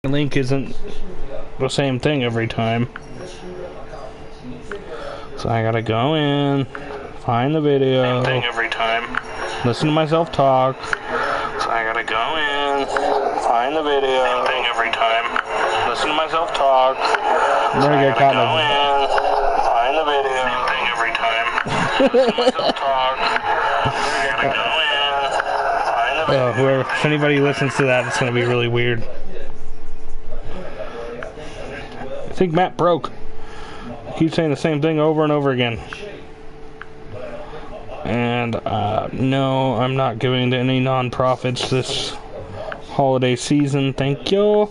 link isn't the same thing every time. So I gotta go in, find the video. Same thing every time. Listen to myself talk. So I gotta go in, find the video. Same thing every time. Listen to myself talk. I'm gonna get caught in find the video. Same thing every time. Listen to myself talk. I gotta go in, find the video. Whoever, if anybody listens to that, it's gonna be really weird. I think Matt broke. I keep saying the same thing over and over again. And no, I'm not giving to any non-profits this holiday season. Thank you.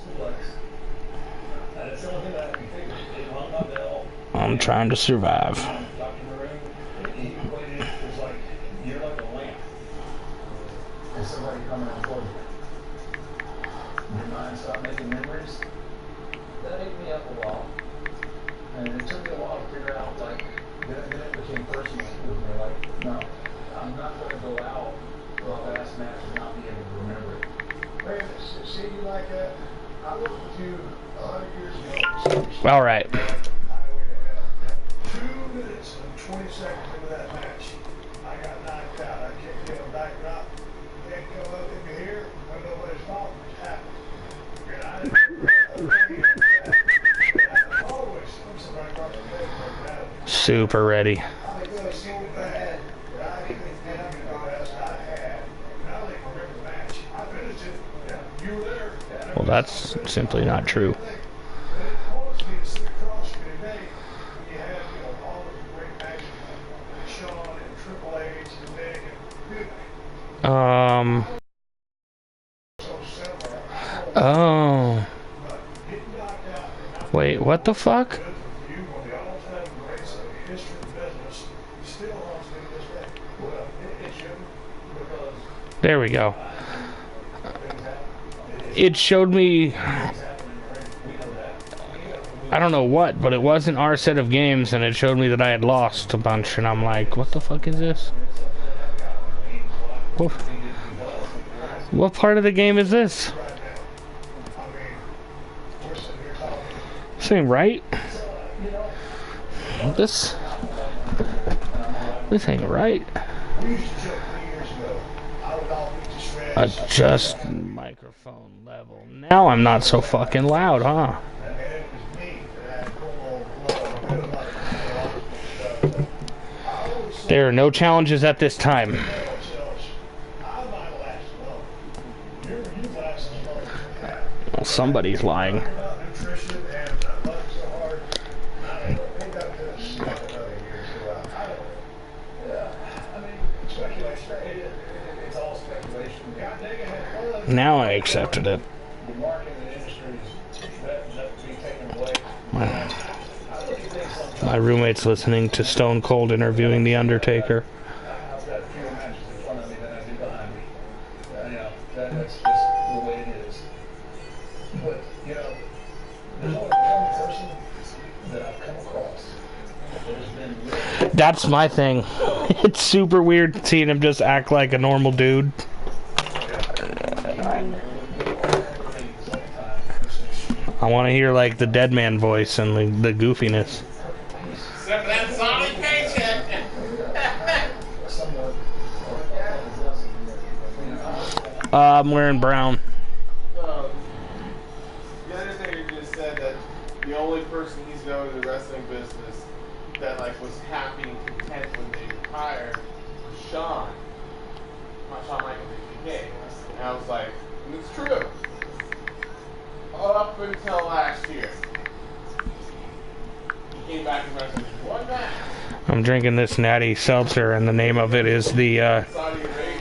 I'm trying to survive. That ate me up a while, and it took me a while to figure out, like, then it became personal with me, like, no, I'm not going to go out for a last match and not be able to remember it. Wait a minute, see you like that? I worked with you 100 years ago. All right. 2 minutes and 20 seconds into that match, I got knocked out. I can't get a back drop. Can't go up into here when nobody's fault. It happened. And I super ready. Well, that's simply not true. Oh. Wait, what the fuck? There we go. It showed me, I don't know what, but it wasn't our set of games, and it showed me that I had lost a bunch, and I'm like, what the fuck is this? What part of the game is this? This ain't right. This ain't right. Adjust microphone level. Now I'm not so fucking loud, huh? There are no challenges at this time. Well, somebody's lying. Now I accepted it. My roommate's listening to Stone Cold interviewing The Undertaker. That's my thing. It's super weird seeing him just act like a normal dude. I want to hear like the dead man voice and the goofiness. Except for that solid paycheck. I'm wearing brown. The other thing you just said, that the only person he's known in the wrestling business that like was happy and content when they retired was Shawn Michaels, AKA. And I was like, and it's true. Up until last year, he came back and wrestled one match. I'm drinking this natty seltzer, and the name of it is the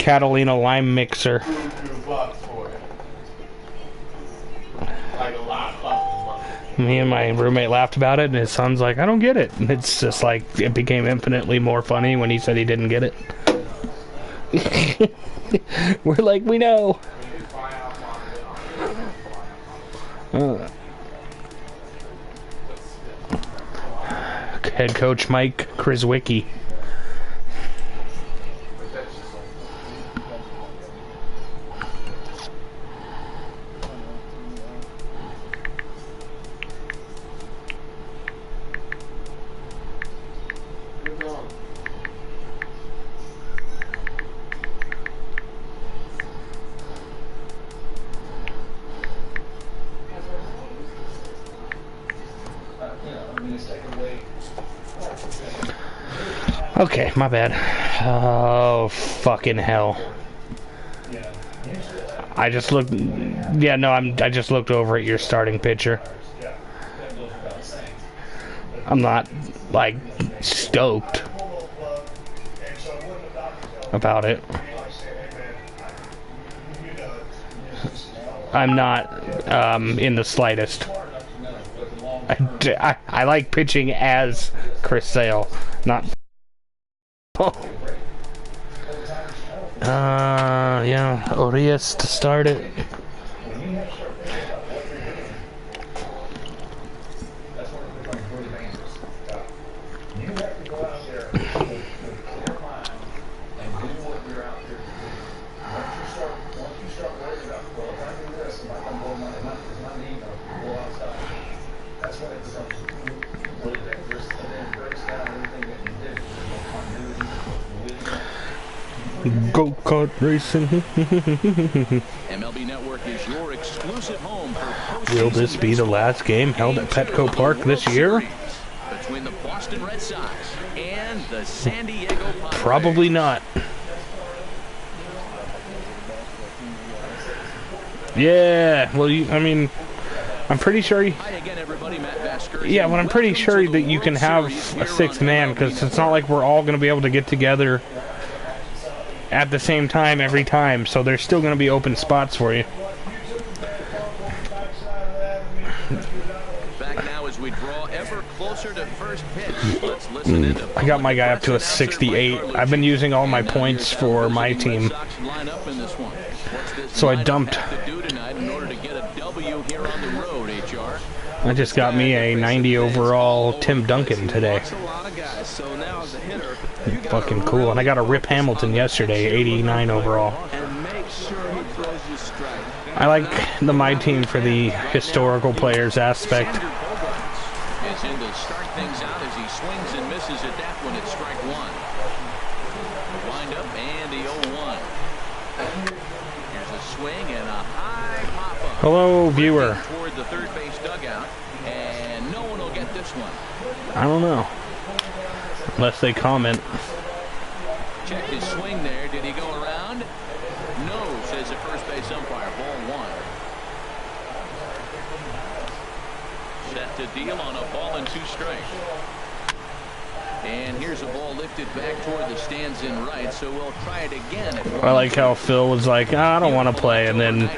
Catalina Lime Mixer. $2 for it. Like a lot of fucking money. Me and my roommate laughed about it, and his son's like, I don't get it. And it's just like, it became infinitely more funny when he said he didn't get it. We're like, we know. Head coach Mike Krizwicki. Okay, my bad. Oh, fucking hell. I just looked... Yeah, no, I just looked over at your starting pitcher. I'm not, like, stoked about it. I'm not, in the slightest. I like pitching as Chris Sale, not... yeah, Urias to start it. Go-kart racing. MLB Network is your exclusive home for Will this be the last game held at Petco Park this year? Between the Boston Red Sox and the San Diego Padres. Probably not. Yeah, well, I mean, I'm pretty sure... Yeah, but I'm pretty sure that you can have a sixth man, because it's not like we're all going to be able to get together at the same time every time, so there's still going to be open spots for you. Back now as we draw ever closer to first pitch. Let's listen in. I got my guy up to a 68. I've been using all my points for my team, so I dumped. I just got me a 90 overall Tim Duncan today. Fucking cool. And I got a Rip Hamilton yesterday, 89 overall. I like the my team for the historical players aspect. Is in to start things out as he swings and misses at that one at strike one. Wind up and the 0-1. Here's a swing and a high pop-up. Hello, viewer. Toward the third base dugout, and no one will get this one. I don't know. Unless they comment. Checked his swing there. Did he go around? No, says the first base umpire. Ball one. Set to deal on a ball and 2 strikes. And here's a ball lifted back toward the stands in right, so we'll try it again. I like how Phil was like, I don't want to play, and then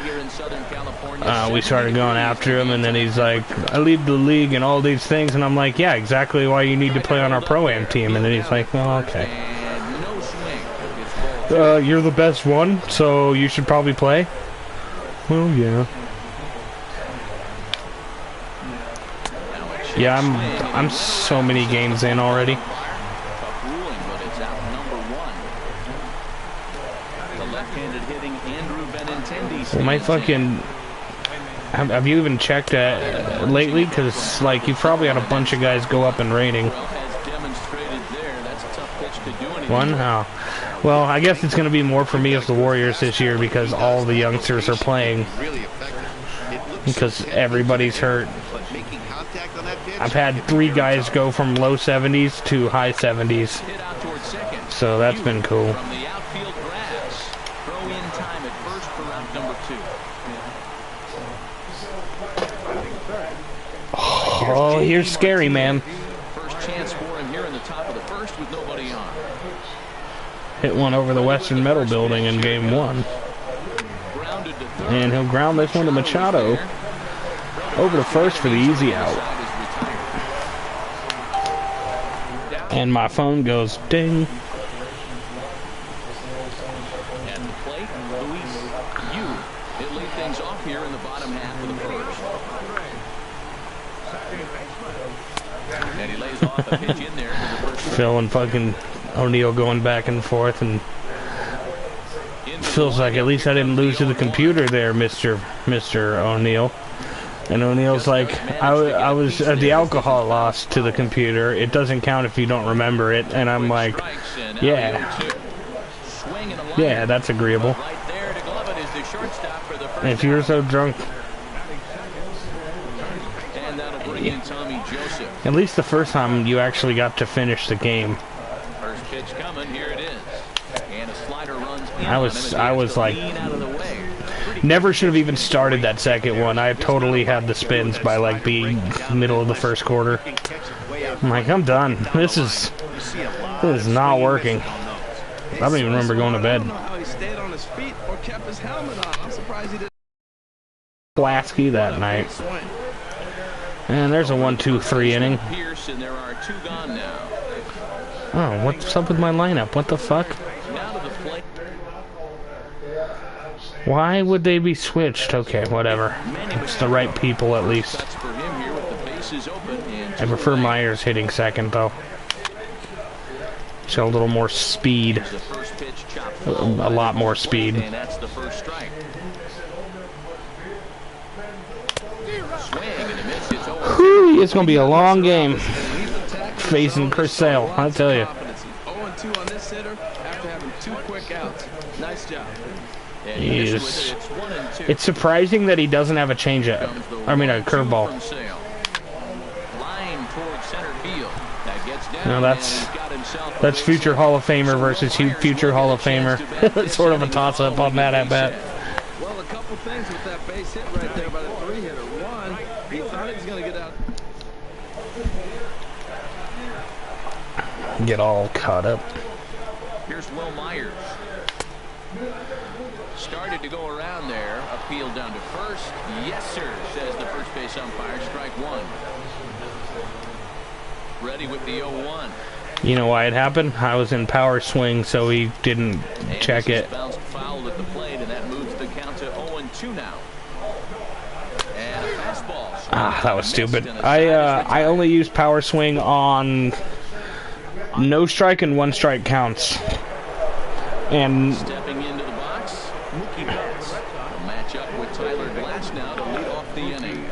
we started going after him, and then he's like, I leave the league and all these things, and I'm like, yeah, exactly why you need to play on our Pro-Am team, and then he's like, oh, okay. You're the best one, so you should probably play? Well, yeah. Yeah, I'm so many games in already. Well, my fucking... Have you even checked lately? Because, like, you probably had a bunch of guys go up in rating. One? Oh. Well, I guess it's going to be more for me as the Warriors this year because all the youngsters are playing. Because everybody's hurt. I've had 3 guys go from low 70s to high 70s. So that's been cool. Oh, here's scary, man. First chance for him here in the top of the first with nobody on. Hit one over the Western Metal Building in game 1. And he'll ground this one to Machado. Over to first for the easy out. And my phone goes ding. At the plate, Luis Yu. He'll lead things off here in the bottom half of the first. And he lays off a pitch in there for the first. Phil and fucking O'Neill going back and forth, and feels like at least I didn't lose to the computer there, Mr. O'Neill. And O'Neill's like, I was the alcohol loss to the computer. It doesn't count if you don't remember it. And I'm like, yeah, that's agreeable. And if you were so drunk, And that'll bring in Tommy Joseph. At least the first time you actually got to finish the game. First pitch coming, here it is. And a slider runs in. I was like, never should have even started that second one. I totally had the spins by like the middle of the first quarter. I'm like, I'm done. This is not working. I don't even remember going to bed. Blasky that night. And there's a 1-2-3 inning. Oh, what's up with my lineup? What the fuck? Why would they be switched? Okay, whatever. It's the right people at least. I prefer Myers hitting second though. Show a little more speed. A lot more speed. Whew, it's going to be a long game facing Chris Sale, I'll tell you. 0-2 on this hitter after having 2 quick outs. Nice job. It's surprising that he doesn't have a changeup. I mean, a curveball. No, that's future Hall of Famer versus future Hall of Famer. It's sort of a toss-up on that at bat. Well, a couple things with that base hit right there by the 3-hitter. One, he thought he was going to get out. Get all caught up. Here's Will Myers. Started to go around there. Appeal down to first. Yes, sir, says the first base umpire. Strike one. Ready with the 0-1. You know why it happened? I was in power swing, so he didn't check it. Bounced foul at the plate, and that moves the count to 0-2 now. And a fastball. Ah, that was stupid. I only use power swing on no strike and 1 strike counts. And stepping into the box, Mookie Betts will match up with Tyler Glass now to lead off the inning.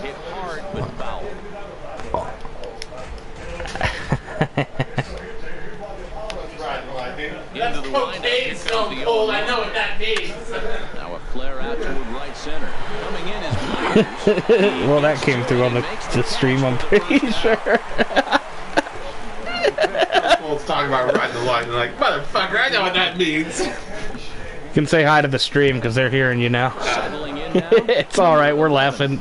Hit hard but foul. Into the windup. Here comes the cold. I know what that means. Now a flare out toward right center. Coming in is Myers. well, that came through on the stream, I'm pretty sure. Let's talk about riding the line. They're like, motherfucker, I know what that means. You can say hi to the stream because they're hearing you now. Settling in now. It's alright, we're laughing.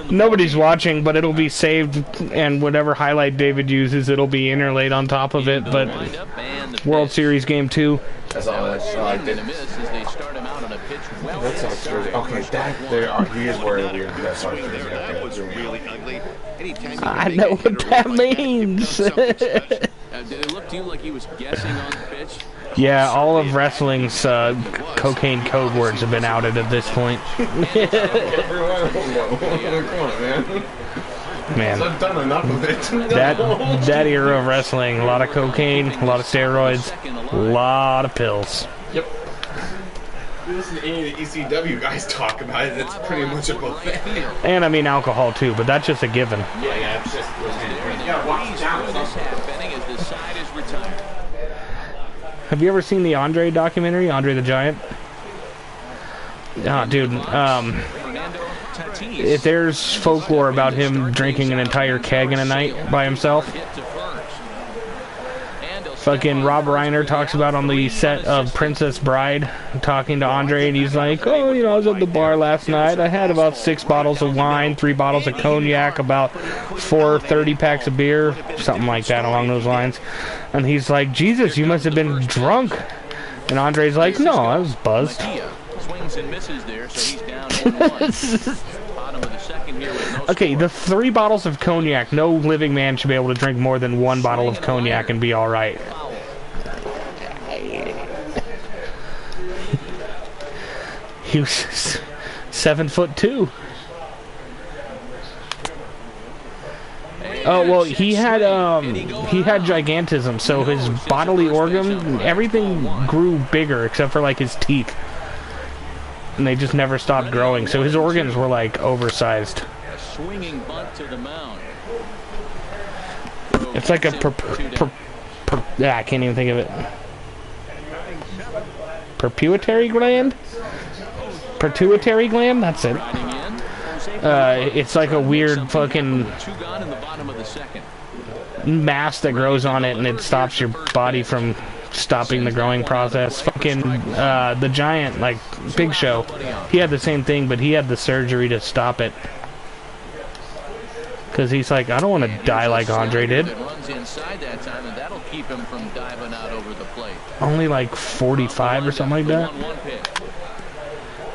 Nobody's watching, but it'll be saved, and whatever highlight David uses, it'll be interlaid on top of it. But World Series Game 2. That's all I did. That sounds crazy. Okay, he is wearing a weird vest. That was really ugly. I know what that means. Did it look to you like he was guessing on the pitch? Yeah, all of wrestling's cocaine code words have been outed at this point. Man, I've done enough of it. that era of wrestling, a lot of cocaine, a lot of steroids, a lot of pills. Yep. You listen to any of the ECW guys talk about it, it's pretty much a buffet. And I mean alcohol too, but that's just a given. Yeah, it's just... You gotta watch it down. Have you ever seen the Andre documentary, Andre the Giant? Oh, dude, if there's folklore about him drinking an entire keg in a night by himself. Fucking Rob Reiner talks about on the set of Princess Bride, talking to Andre, and he's like, oh, you know, I was at the bar last night. I had about 6 bottles of wine, 3 bottles of cognac, about 4 30-packs of beer, something like that along those lines. And he's like, Jesus, you must have been drunk. And Andre's like, no, I was buzzed. Okay, the 3 bottles of cognac, no living man should be able to drink more than 1 bottle of cognac and be alright. He was 7'2". Oh well, he had gigantism, so his bodily organ, everything grew bigger except for like his teeth, and they just never stopped growing. So his organs were like oversized. Swinging bunt to the mound. It's like a I can't even think of it. pituitary gland. Pituitary gland. That's it. It's like a weird fucking mass that grows on it, and it stops your body from stopping the growing process. Fucking the Giant, like Big Show, he had the same thing, but he had the surgery to stop it. Because he's like, I don't want to die like Andre did. Only like 45 or something like that.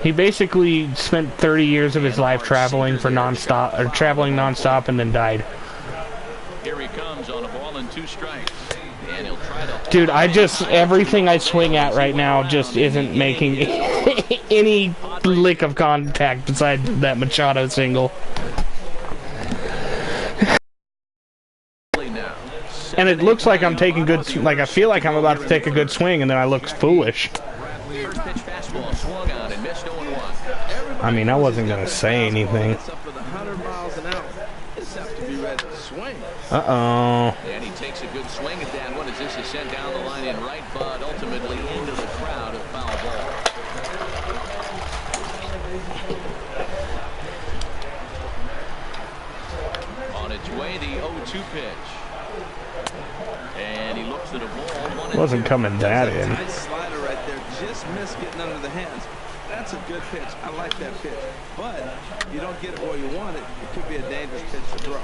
He basically spent 30 years of his life traveling for non-stop, or traveling non-stop, and then died. Here he comes on a ball and 2 strikes. And he'll try to... Dude, everything I swing at right now just isn't making any lick of contact besides that Machado single. And it looks like I'm taking good, like I feel like I'm about to take a good swing, and then I look foolish. I mean, I wasn't gonna say anything. Uh-oh. And he takes a good swing at that one as this is sent down the line in right, but ultimately into the crowd of foul ball. On its way, the 0-2 pitch. And he looks at a ball. Wasn't coming that in. Nice slider right there. Just missed getting under the hands. That's a good pitch. I like that pitch. But you don't get it where you want it. It could be a dangerous pitch to throw.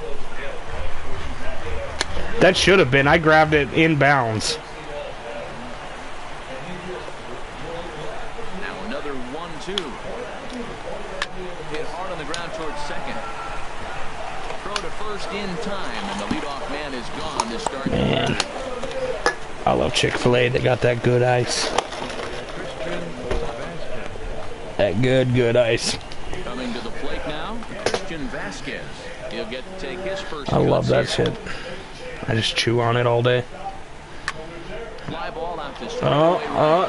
That should have been. I grabbed it inbounds. Now another 1-2. Hit hard on the ground towards second. Throw to first in time, and the leadoff man is gone to start the third. I love Chick-fil-A. They got that good ice. That good ice. Coming to the plate now, Christian Vasquez. He'll get to take his first. I love that shit. I just chew on it all day. Fly ball out to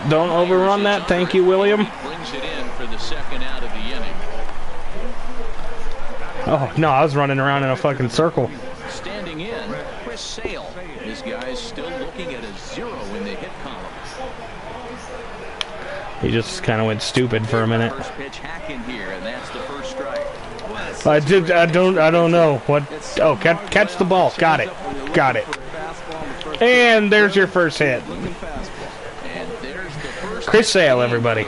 don't overrun that. Thank you, William. Brings it in for the second out of the inning. Oh, no, I was running around in a fucking circle. Standing in, Chris Sale. This guy's still looking at a 0 in the hit column. He just kind of went stupid for a minute. First pitch hack in here, and that's the first strike. I don't know what. Oh, catch the ball. Got it. And there's your first hit. And there's the first Chris Sale, everybody.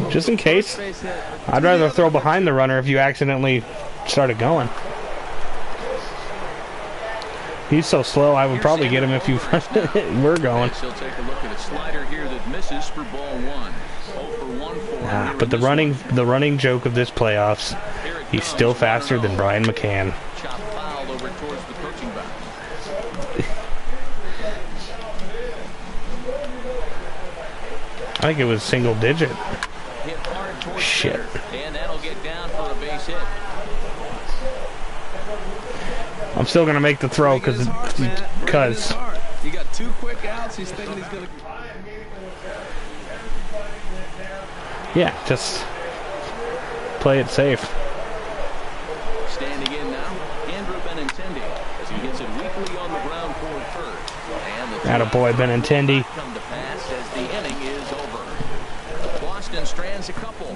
Just in case. I'd rather throw behind the runner if you accidentally started going. He's so slow, I would probably get him if you were going. He'll take a look at a slider here that misses for ball 1. 0 for 1 for him. But the running joke of this playoffs, he's still faster than Brian McCann. Chop foul over towards the coaching box. I think it was single digit. Hit hard towards Shit. center, and that'll get down for a base hit. I'm still gonna make the throw because You got 2 quick outs. He's thinking he's gonna. yeah, just play it safe. Standing in now, Andrew Benintendi as he hits it weakly on the ground for first. And the Attaboy, Benintendi. come to pass as the inning is over. Boston strands a couple.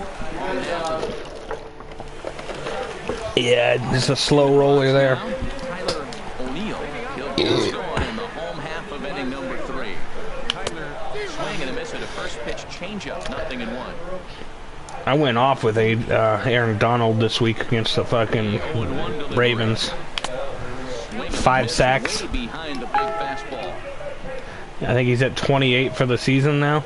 Yeah, just a slow roller there. Tyler O'Neill. He'll get us going in the home half of inning number 3. Swing and a miss at a first pitch changeup, 0-1. I went off with Aaron Donald this week against the fucking Ravens. 5 sacks. Behind the big fastball. I think he's at 28 for the season now.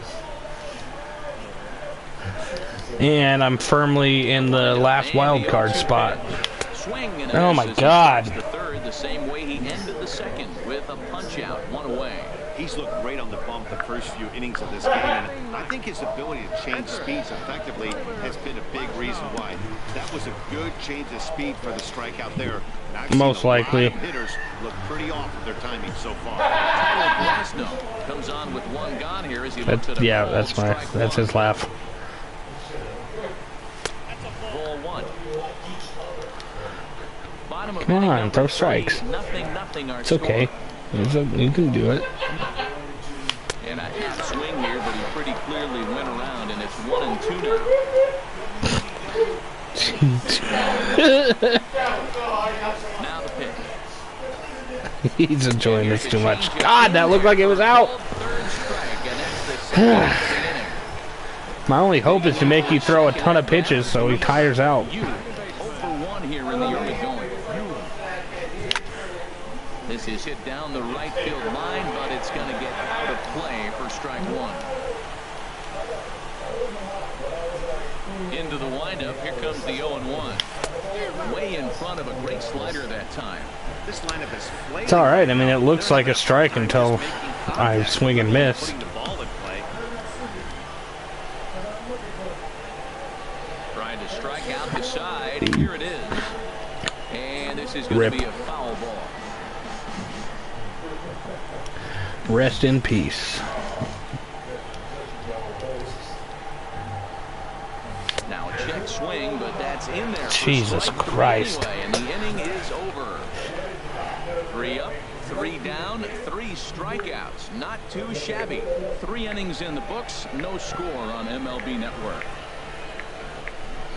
And I'm firmly in the last wild card spot. Oh my God. The third, the same way he ended the second with a punch out, 1 away. He's looked great on the bump the first few innings of this game, and I think his ability to change speeds effectively has been a big reason why. That was a good change of speed for the strikeout there. Most likely. Hitters look pretty off with their timing so far. Comes on with 1 gone here as he looks at yeah, that's his laugh. Ball 1. Come on, throw strikes. Nothing, it's okay. You can do it. And a half swing here, but he pretty clearly went around, and it's 1-2 now. Now the pitch. He's enjoying this too much. God, that looked like it was out. My only hope is to make you throw a ton of pitches so he tires out. 0 for 1 here in the early going. This is hit down the right field line, but it's going to get out of play for strike 1. Into the windup. Here comes the 0-1. Way in front of a great slider that time. This lineup is flaking. It's all right. I mean, it looks like a strike until I swing and miss. Trying to strike out the side. Here it is. And this is going to be a foul ball. Rest in peace. Now a check swing, but that's in there. Jesus Christ. Anyway, and the inning is over. 3 up, 3 down, 3 strikeouts. Not too shabby. 3 innings in the books. No score on MLB Network.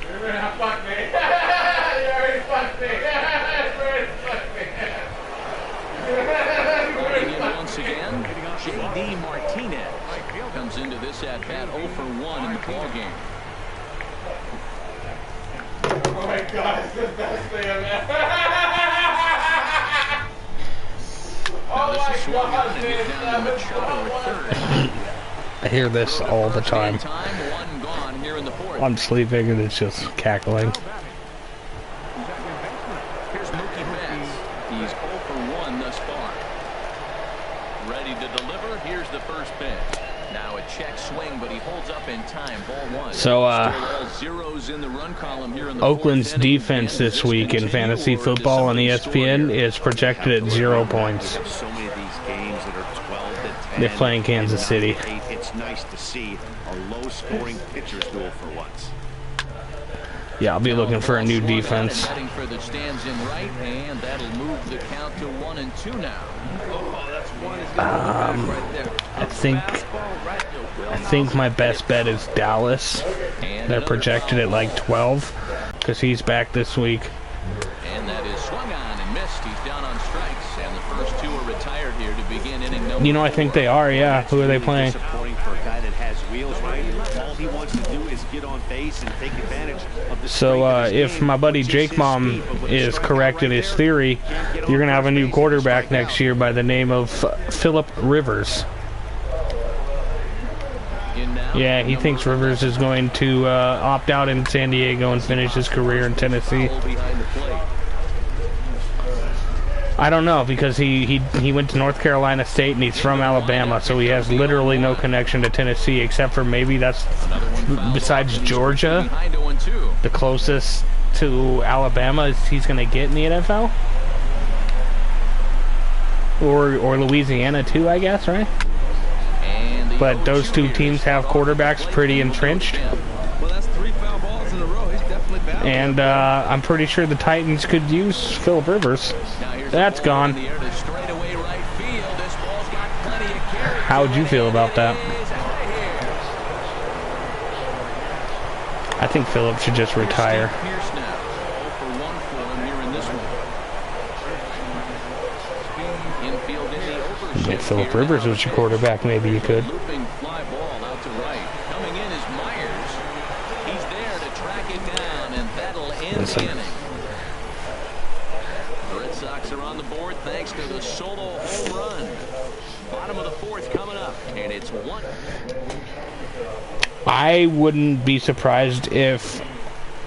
You're gonna fuck me. You already fucked me. Reporting in once again, J.D. Martinez comes into this at-bat 0 for 1 in the ballgame. Oh my God, it's the best thing I've ever. Now this is swung on and hit down to Machado at third. I hear this all the time. 1 gone here in the 4th. I'm sleeping and it's just cackling. Here's Mookie Betts. He's 0 for 1 thus far. Ready to deliver. Here's the first pitch. Now a check swing, but he holds up in time. Ball 1. So, Still all zeros in the run column here in the Oakland's 4th inning. defense this week in fantasy football on ESPN is projected at 0 points. So many of these games that are 12 to 10. They're playing Kansas City. It's nice to see a low-scoring pitcher's duel for once. Yeah, I'll be looking for a new defense. Heading for the stands in right, and that'll move the count to 1-2 now. I think my best bet is Dallas. They're projected at like 12 because he's back this week. And that is swung on and missed. He's down on strikes, and the first 2 are retired here to begin inning number. You know, I think they are. Yeah, who are they playing? Disappointing for a guy that has wheels, right? All he wants to do is get on base and take advantage of the. So if my buddy Jake Mom is correct in his theory, you're gonna have a new quarterback next year by the name of Philip Rivers. Yeah, he thinks Rivers is going to opt out in San Diego and finish his career in Tennessee. I don't know, because he went to North Carolina State and he's from Alabama, so he has literally no connection to Tennessee except for maybe that's, besides Georgia, the closest to Alabama he's going to get in the NFL. Or Louisiana too, I guess, right? But those 2 teams have quarterbacks pretty entrenched. Well, that's 3 foul balls in a row. He's definitely bad. And I'm pretty sure the Titans could use Philip Rivers. That's gone. How would you feel about that? I think Philip should just retire. If Philip Rivers was your quarterback, maybe you could. Looping fly ball out to right. Coming in is Myers. He's there to track it down, and that'll end the inning. The Red Sox are on the board thanks to the solo home run. Bottom of the 4th coming up, and it's 1. I wouldn't be surprised if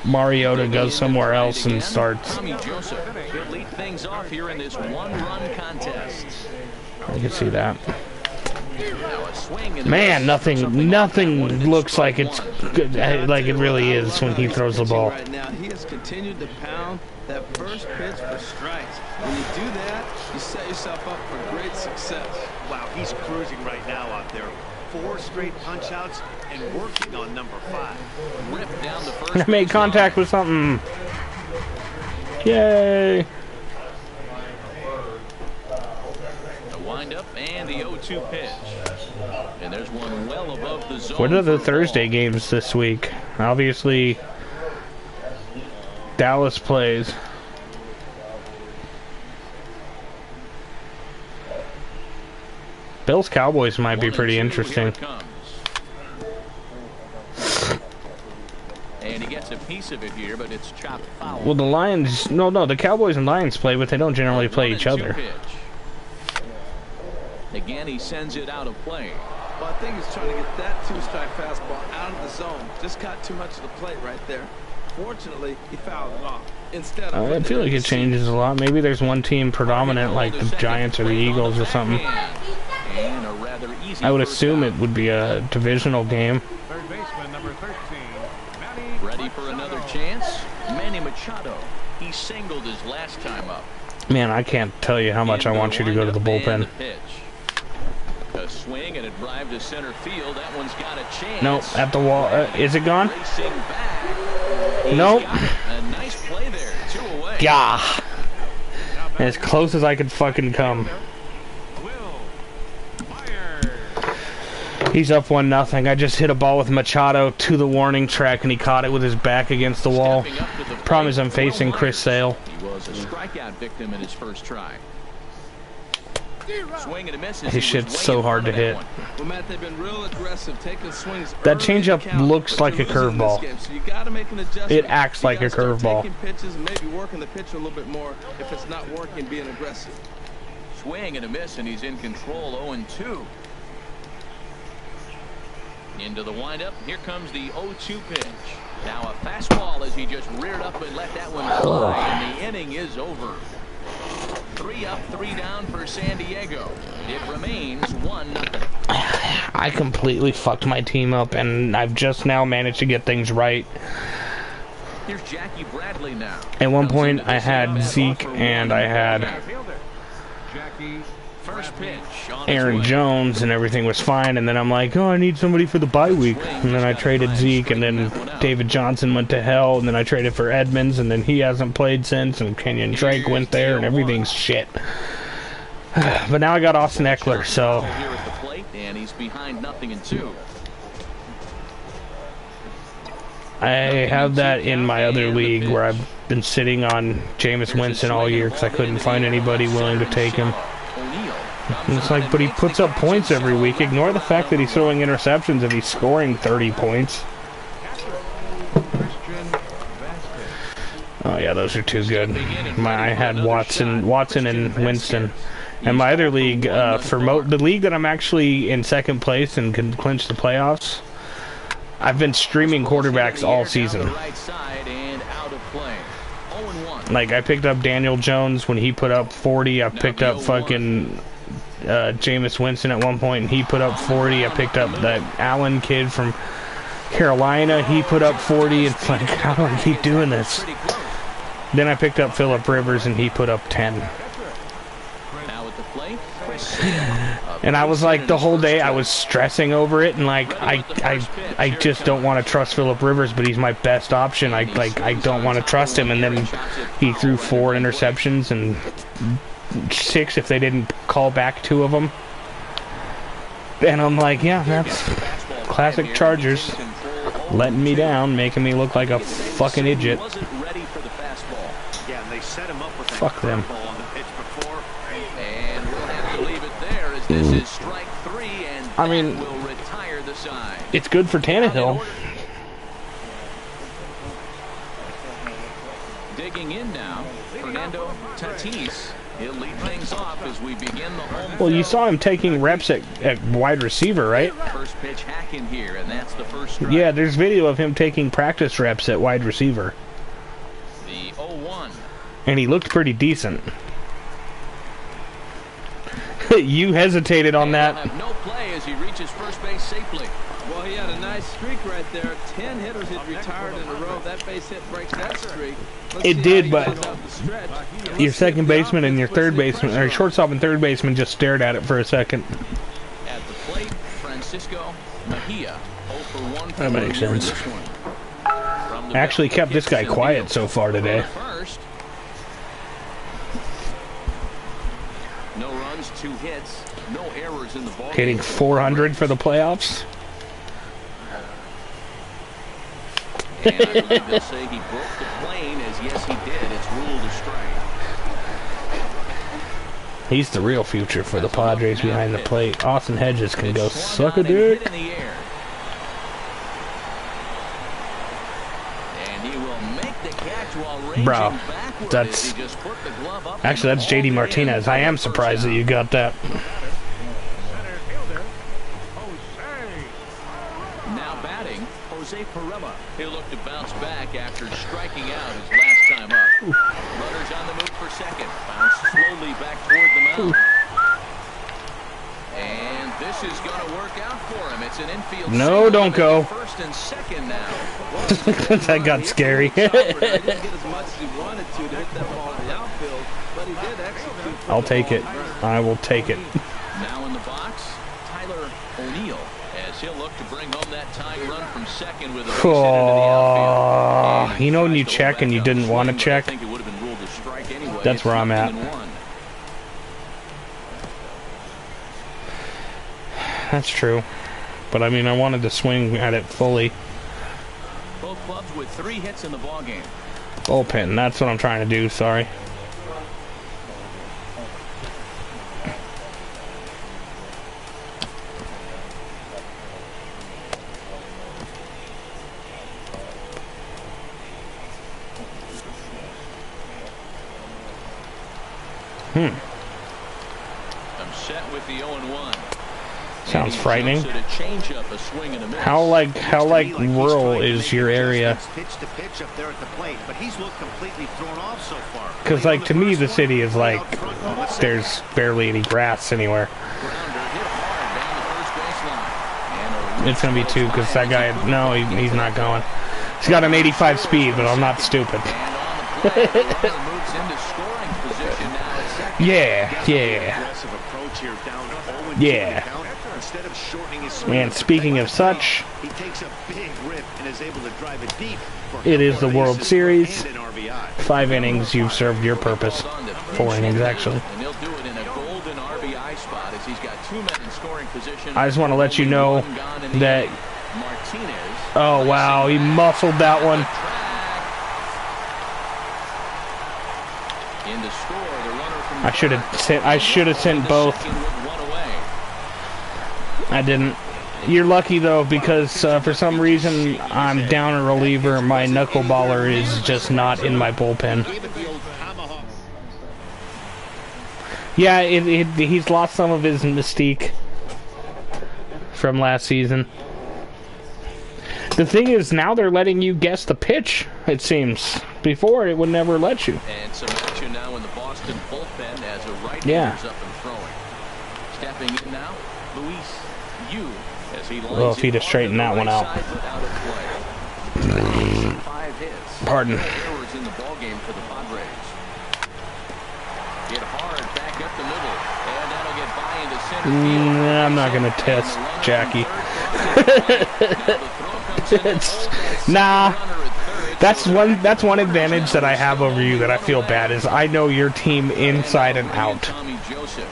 Mariota goes somewhere else and starts. Tommy Joseph could lead things off here in this 1-run contest. I can see that. Man, nothing looks like it's good, like it really is when he throws the ball. Right now, he has continued to pound that first pitch for strikes. When you do that, you set yourself up for great success. Wow, he's cruising right now out there. 4 straight punch-outs and working on number 5. Ripped down the first. I made contact with something. Yay! Wind up and the 0-2 pitch. And there's one well above the zone. What are the Thursday games this week? Obviously, Dallas plays. Bills Cowboys might be pretty interesting. And he gets a piece of it here, but it's chopped foul. Well, the Lions, no, the Cowboys and Lions play, but they don't generally play each other. Again, he sends it out of play. Well, I think he's trying to get that two-strike fastball out of the zone. Just got too much of the plate right there. Fortunately, he fouled it off. Instead of I feel like it changes a lot. Maybe there's one team predominant, like the Giants or the Eagles or something. And a rather easy I would assume it would be a divisional game. Third baseman, number 13, Manny. Ready for another chance? Manny Machado. He singled his last time up. Man, I can't tell you how much I want you to go to the bullpen. A swing and a drive to center field. That one's got a chance. No, at the wall. Is it gone? Racing back. Nope. A nice play there. 2 away. Yeah. As close as I could fucking come. He's up 1-0. I just hit a ball with Machado to the warning track, and he caught it with his back against the wall. Problem is I'm facing Chris Sale. He was a strikeout victim in his first try. Swing and a miss. His shit's so hard to hit. Well, Matt, they've been real aggressive, taking swings. That changeup looks like a curveball. So you got to make an adjustment. It acts like a curveball. Taking pitches, maybe working the pitcher a little bit more. If it's not working, being aggressive. Swing and a miss, and he's in control. 0-2. Into the windup. Here comes the 0-2 pitch. Now a fastball as he just reared up and let that one fly, and the inning is over. 3 up, 3 down for San Diego. It remains 1-0. I completely fucked my team up, and I've just now managed to get things right. Here's Jackie Bradley now. At one point, I had Zeke and I had First pitch on Aaron Jones, and everything was fine. And then I'm like, oh, I need somebody for the bye week. And then I traded Zeke, and then David Johnson went to hell. And then I traded for Edmonds, and then he hasn't played since. And Kenyon Drake went there, and everything's shit. But now I got Austin Eckler, so here at the plate, and he's behind 0-2. I have that in my other league where I've been sitting on Jameis Winston all year because I couldn't find anybody willing to take him. And it's like, but he puts up points every week. Ignore the fact that he's throwing interceptions if he's scoring 30 points. Oh yeah, those are too good. I had Watson and Winston. And my other league, the league that I'm actually in second place and can clinch the playoffs, I've been streaming quarterbacks all season. Like, I picked up Daniel Jones when he put up 40. I picked up fucking Jameis Winston at one point, and he put up 40. I picked up that Allen kid from Carolina. He put up 40. It's like, how do I keep doing this? Then I picked up Phillip Rivers, and he put up 10. And I was like, the whole day I was stressing over it, and like I just don't want to trust Phillip Rivers, but he's my best option. I don't want to trust him. And then he threw 4 interceptions and 6 if they didn't call back 2 of them. And I'm like, yeah, that's classic Chargers, letting me down, making me look like a fucking idiot. Fuck them. This is strike 3, and I mean, will retire the side. It's good for Tannehill. Digging in now, Fernando Tatis. He'll lead things off as we begin the home. Well, you saw him taking reps at wide receiver, right? First pitch hacking here, and that's the first strike. Yeah, there's video of him taking practice reps at wide receiver. The 0-1. And he looked pretty decent. You hesitated on that. Have no play as he reaches first base safely. Well, he had a nice streak right there. 10 hitters had retired in a row. That base hit breaks that streak. It did, but your second baseman and your third baseman, or shortstop and third baseman, just stared at it for a second. At the plate, Francisco Mejia. 0 for 1 for That makes sense. Actually kept this guy quiet so far today. No runs, 2 hits, no errors in the ball. Hitting 400 for the playoffs. And I believe they'll say he broke the plane, as yes he did. It's ruled a strike. He's the real future for the Padres behind the plate. Austin Hedges can go suck a dick. And he will make the catch while raging backward. That's He just put the glove up. actually that's JD Martinez. I am surprised that you got that. Center fielder, Jose. Now batting, Jose Perella. He'll look to bounce back after striking out his last time up. Runners on the move for second. Bounce slowly back toward the mound. And this is going to work out for him. It's an infield. No, don't go. First and second now. That got scary. He didn't get as much as he wanted to hit that ball in the outfield, but he did execute. I'll take it. I will take it. Now in the box, Tyler O'Neill, as he'll look to bring home that tying run from second with a base hit into the outfield. You know when you check and you didn't want to check? I think it would have been ruled a strike anyway. That's where I'm at. That's true. But I mean, I wanted to swing at it fully. Both clubs with 3 hits in the ballgame. Bullpen, that's what I'm trying to do, sorry. I'm set with the 0-1. Sounds frightening. How like rural is your area? Because like to me the city is like there's barely any grass anywhere. It's gonna be 2 because that guy, no, he's not going. He's got an 85 speed, but I'm not stupid. Yeah. And speaking of such, he takes a big rip and is able to drive it deep. It is the World Series. 5 innings, you've served your purpose. 4 innings, actually. I just want to let you know that... Oh, wow, he muscled that one. I should have sent both. I didn't. You're lucky though, because for some reason I'm down a reliever. My knuckleballer is just not in my bullpen. Yeah, he's lost some of his mystique from last season. The thing is, now they're letting you guess the pitch, it seems. Before, it would never let you. And some action now in the Boston bullpen as a right-hander's up and throwing. Stepping in now, Luis Yu, as he lines if he'd have straightened that one out. 5 hits. Pardon. Errors in the ballgame for the Padres. Get hard back up the middle, and that'll get by into center field. I'm not gonna test Jackie. Nah. That's one advantage that I have over you that I feel bad is I know your team inside and out. Tommy Joseph,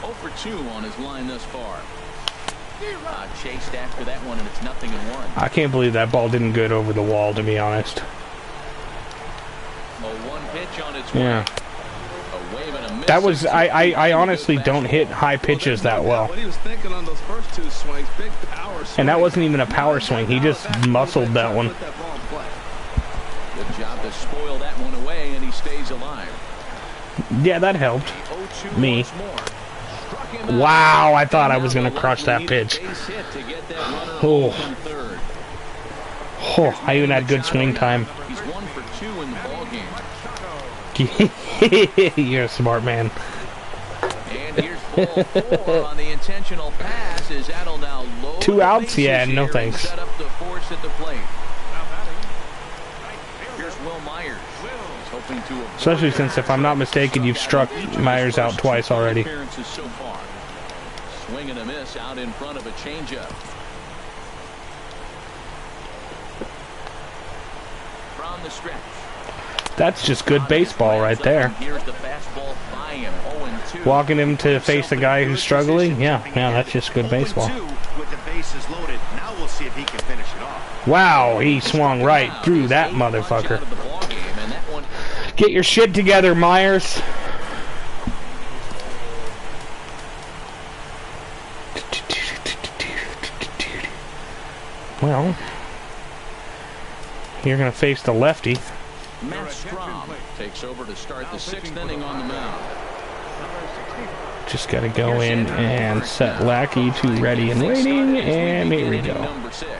0 for 2 on his line thus far. Chased after that one, and it's 0-1. I can't believe that ball didn't go over the wall, to be honest. A 1 pitch on its way. Yeah. A wave and a miss. That was I honestly don't hit high pitches that well. What he was thinking on those first 2 swings, big power swing. And that wasn't even a power swing. He just muscled that one. Good job to spoil that one away, and he stays alive. Yeah, that helped me. Wow, I thought I was going to crush that pitch. Oh, I even had good swing time. He's 1 for 2 in the ballgame. You're a smart man. And here's ball 4 on the intentional pass. Is that'll now load 2 outs? Yeah, no thanks. Set up the force at the plate. Here's Will Myers. He's hoping to Especially since, if I'm not mistaken, you've struck Myers out twice already. appearances so far. Swing and a miss out in front of a changeup. From the stretch. That's just good baseball right there. Here's the fastball by him. 0-2. Walking him to face the guy who's struggling. Yeah, that's just good baseball. With the bases loaded. Now we'll see if he can finish it off. Wow, he swung right through that motherfucker. Get your shit together, Myers. Well, you're going to face the lefty. Matt Strom takes over to start the 6th inning on the mound. Just got to go in and set Lackey to ready and waiting, and here we go. Number 6.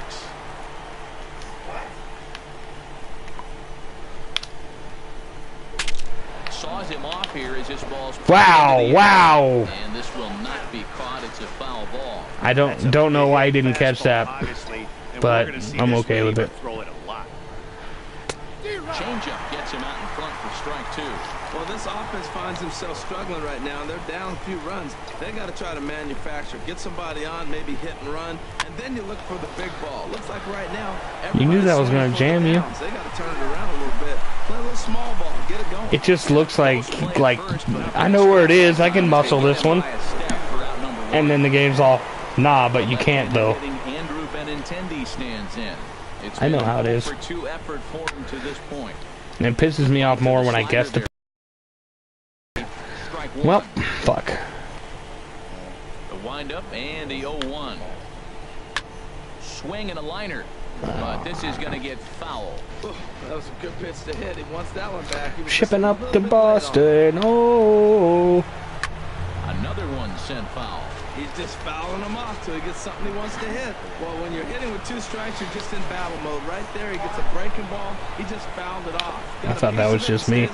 Saws him off here as his ball's Wow. And this will not be caught. It's a foul ball. I don't know why he didn't catch that, but I'm okay with it. Changeup gets him out in front for strike 2. Well, this offense finds himself struggling right now, and they're down a few runs. They got to try to manufacture, get somebody on, maybe hit and run, and then you look for the big ball. Looks like right now, you knew that was going to jam you. They got to turn it around a little bit. Play a little small ball, get it going. It just looks like I know where it is. I can muscle this one, and then the game's all but you can't though. Andrew Benintendi stands in. I know how it is. Effort for him to this point. And it pisses me off more when I guess the. Well, fuck. The windup and the 0-1. Swing and a liner. But this is going to get foul. That was a good pitch to hit. He wants that one back. Shipping up to Boston. Oh. Another one sent foul. He's just fouling him off till he gets something he wants to hit. Well, when you're hitting with 2 strikes, you're just in battle mode. Right there, he gets a breaking ball. He just fouled it off. I thought that was just me.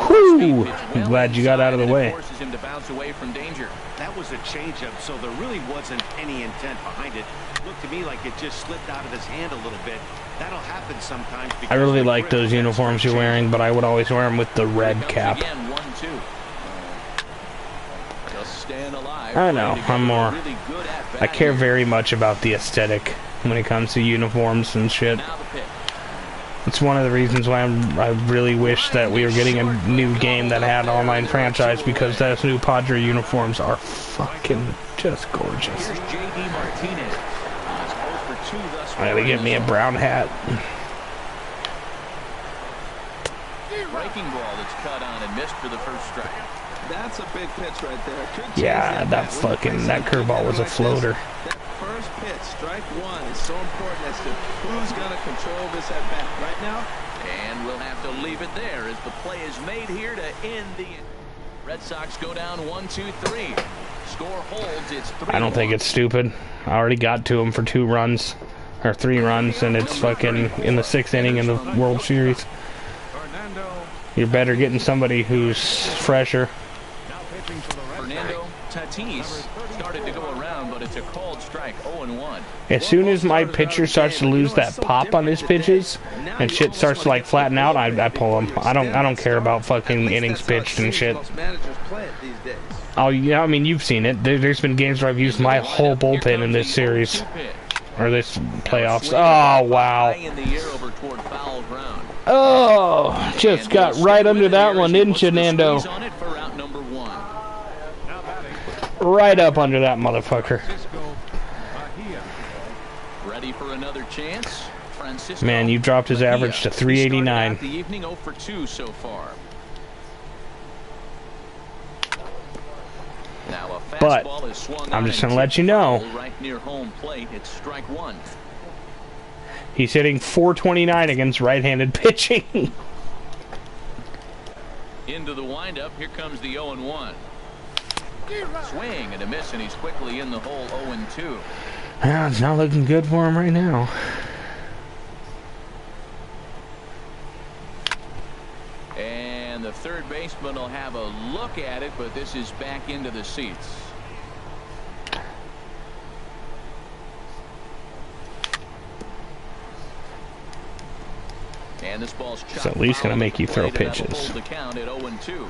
Whew! I'm glad you got out of the way. Forces him to bounce away from danger. That was a changeup, so there really wasn't any intent behind it. Looked to me like it just slipped out of his hand a little bit. That'll happen sometimes. I really like those uniforms you're wearing, but I would always wear them with the red cap. Again, 1-2. Just staying alive. I know. I care very much about the aesthetic when it comes to uniforms and shit. It's one of the reasons why I really wish that we were getting a new game that had online franchise, because those new Padre uniforms are fucking just gorgeous. I gotta get me a brown hat. Breaking ball that's cut on and missed for the first strike. That's a big pitch right there. Yeah, that curveball was a floater. That first pitch, strike 1, is so important as to who's going to control this at bat right now. And we'll have to leave it there as the play is made here to end the. Red Sox go down 1-2-3. Score holds. It's 3-1. I don't think it's stupid. I already got to him for 2 runs or 3 runs, and it's fucking in the 6th inning in the World Series. You're better getting somebody who's fresher. Fernando Tatis started to go around, but it's a called strike. 0-1. As soon as my pitcher starts to lose that pop on his pitches and shit starts to like flatten out, I pull him. I don't care about fucking innings pitched and shit. Oh yeah, I mean, you've seen it. There's been games where I've used my whole bullpen in this series or this playoffs. Oh wow. Oh, just got right under that one, didn't you, Nando? Right up under that motherfucker. Ready for another chance. Francisco. Man, you dropped his average to 389. The evening 0 for 2 so far. Now a fastball is swung I'm just gonna let you know. Right near home plate, it's strike 1. He's hitting 429 against right-handed pitching. Into the windup. Here comes the 0-1. Swing and a miss, and he's quickly in the hole. 0-2. Well, it's not looking good for him right now. And the third baseman will have a look at it, but this is back into the seats. And this ball's chopped. It's at least going to make you throw pitches. The count at 0-2.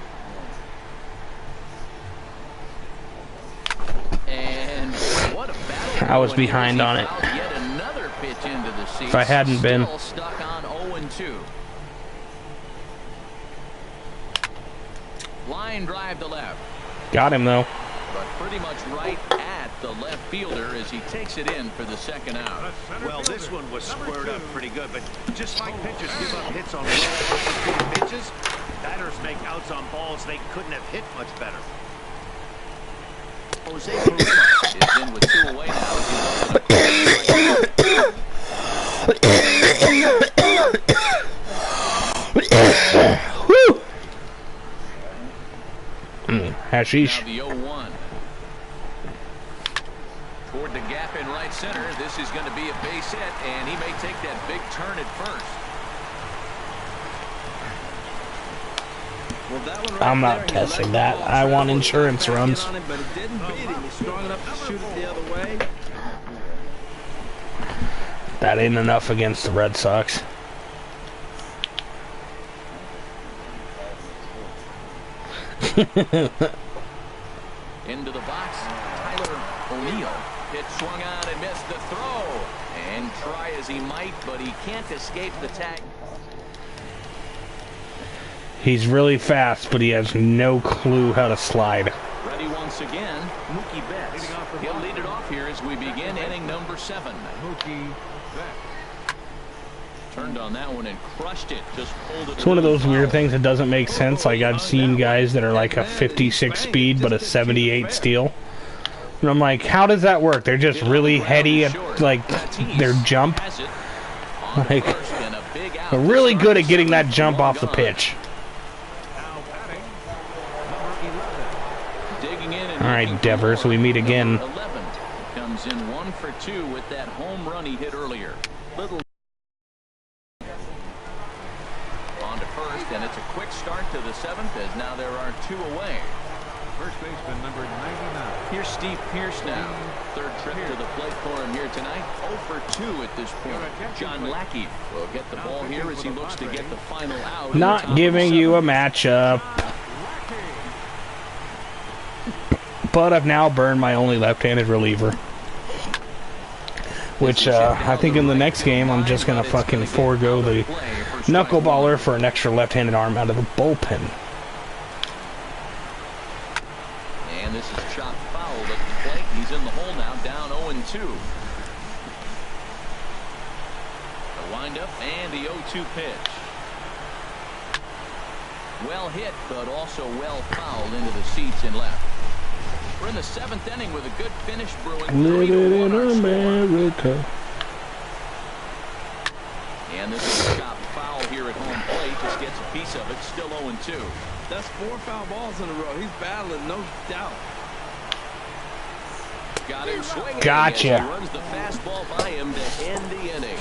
And what a battle. I was behind on it. Yet another pitch into the seats. If I hadn't been. Still stuck on 0-2. Got him though. But pretty much right at the left fielder as he takes it in for the second out. Well, this one was squared up pretty good, but just like pitchers give up hits on well-executed pitches, batters make outs on balls they couldn't have hit much better. Jose Barrera is in with 2 away now. Woo! Hashish. Now the 0-1. Toward the gap in right center. This is going to be a base hit, and he may take that big turn at first. Well, that one right I'm not there, testing he that. let the ball I want travel. insurance Tried to runs. get on him, but it didn't beat him. He's strong enough to shoot it the other way. That ain't enough against the Red Sox. Into the box, Tyler O'Neill. Hit swung on and missed the throw. And try as he might, but he can't escape the tag. He's really fast, but he has no clue how to slide. Ready once again, Mookie Betts. He'll lead it off here as we begin inning number 7. Mookie Betts. Turned on that one and crushed it. Just pulled it. It's one of those weird things that doesn't make sense. Like, I've seen guys that are like a 56 speed but a 78 steal. And I'm like, how does that work? They're just really heady at, like, their jump. Like, they're really good at getting that jump off the pitch. Now batting, number 11. Digging in and All right, Devers, we meet again. 11 comes in 1 for 2 with that home run he hit earlier. Little on to first, and it's a quick start to the 7th as now there are 2 away. First baseman number 99. Here's Steve Pierce now. 3rd trip to the plate for him here tonight. 0 for 2 at this point. John Lackey will get the ball here as he looks to get the final out. Not giving you a matchup. But I've now burned my only left-handed reliever. Which, I think in the next game, I'm just going to fucking forego the knuckleballer for an extra left-handed arm out of the bullpen. And this is chopped foul at the plate. He's in the hole now, down 0-2. The windup and the 0-2 pitch. Well hit, but also well fouled into the seats and left. We're in the 7th inning with a good finish brewing. Living in America. And this is a chopped foul here at home plate. Just gets a piece of it. Still 0-2. That's 4 foul balls in a row. He's battling, no doubt. Got him swinging. Gotcha. He runs the fastball by him to end the inning.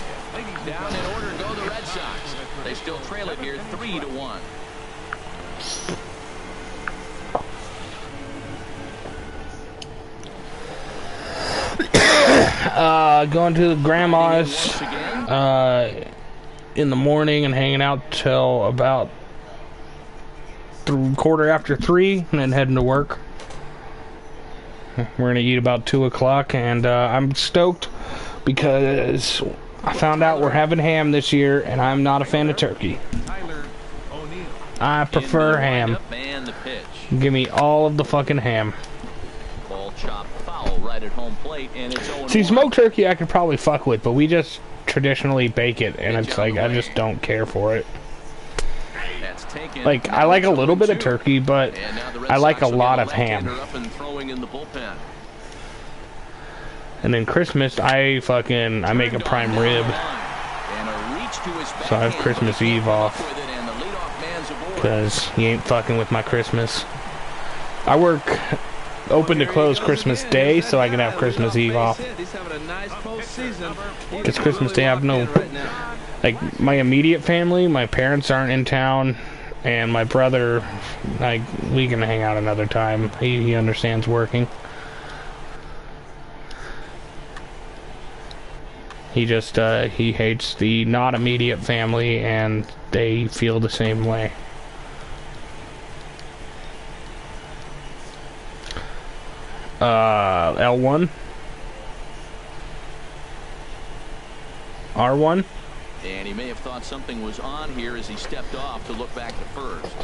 Down in order go the Red Sox. They still trail it here 3-1. Going to the grandma's in the morning and hanging out till about quarter after 3 and then heading to work. We're gonna eat about 2 o'clock, and I'm stoked because I found out we're having ham this year, and I'm not a fan of turkey. Tyler O'Neill. I prefer ham. And the pitch. Give me all of the fucking ham. Ball chopped foul right at home plate, and it's 0-1. See, smoked turkey I could probably fuck with, but we just traditionally bake it, and it's like I just don't care for it. That's taken. Like, I like a little bit of turkey, but And now the Red I like Sox a will lot get of ham. left-hander up and throwing in the bullpen. And then Christmas, I make a prime rib, And a reach to his so I have backhand, Christmas but he Eve can't off, with it, and the leadoff man's aboard. because you ain't fucking with my Christmas. I work open to close Christmas Day, so I can have Christmas Eve off. He's having a nice postseason. Because Christmas Day, I have no, like, my immediate family, my parents aren't in town, and my brother, like, we can hang out another time. He understands working. He just, he hates the not immediate family, and they feel the same way. L1? R1? And he may have thought something was on here as he stepped off to look back to first.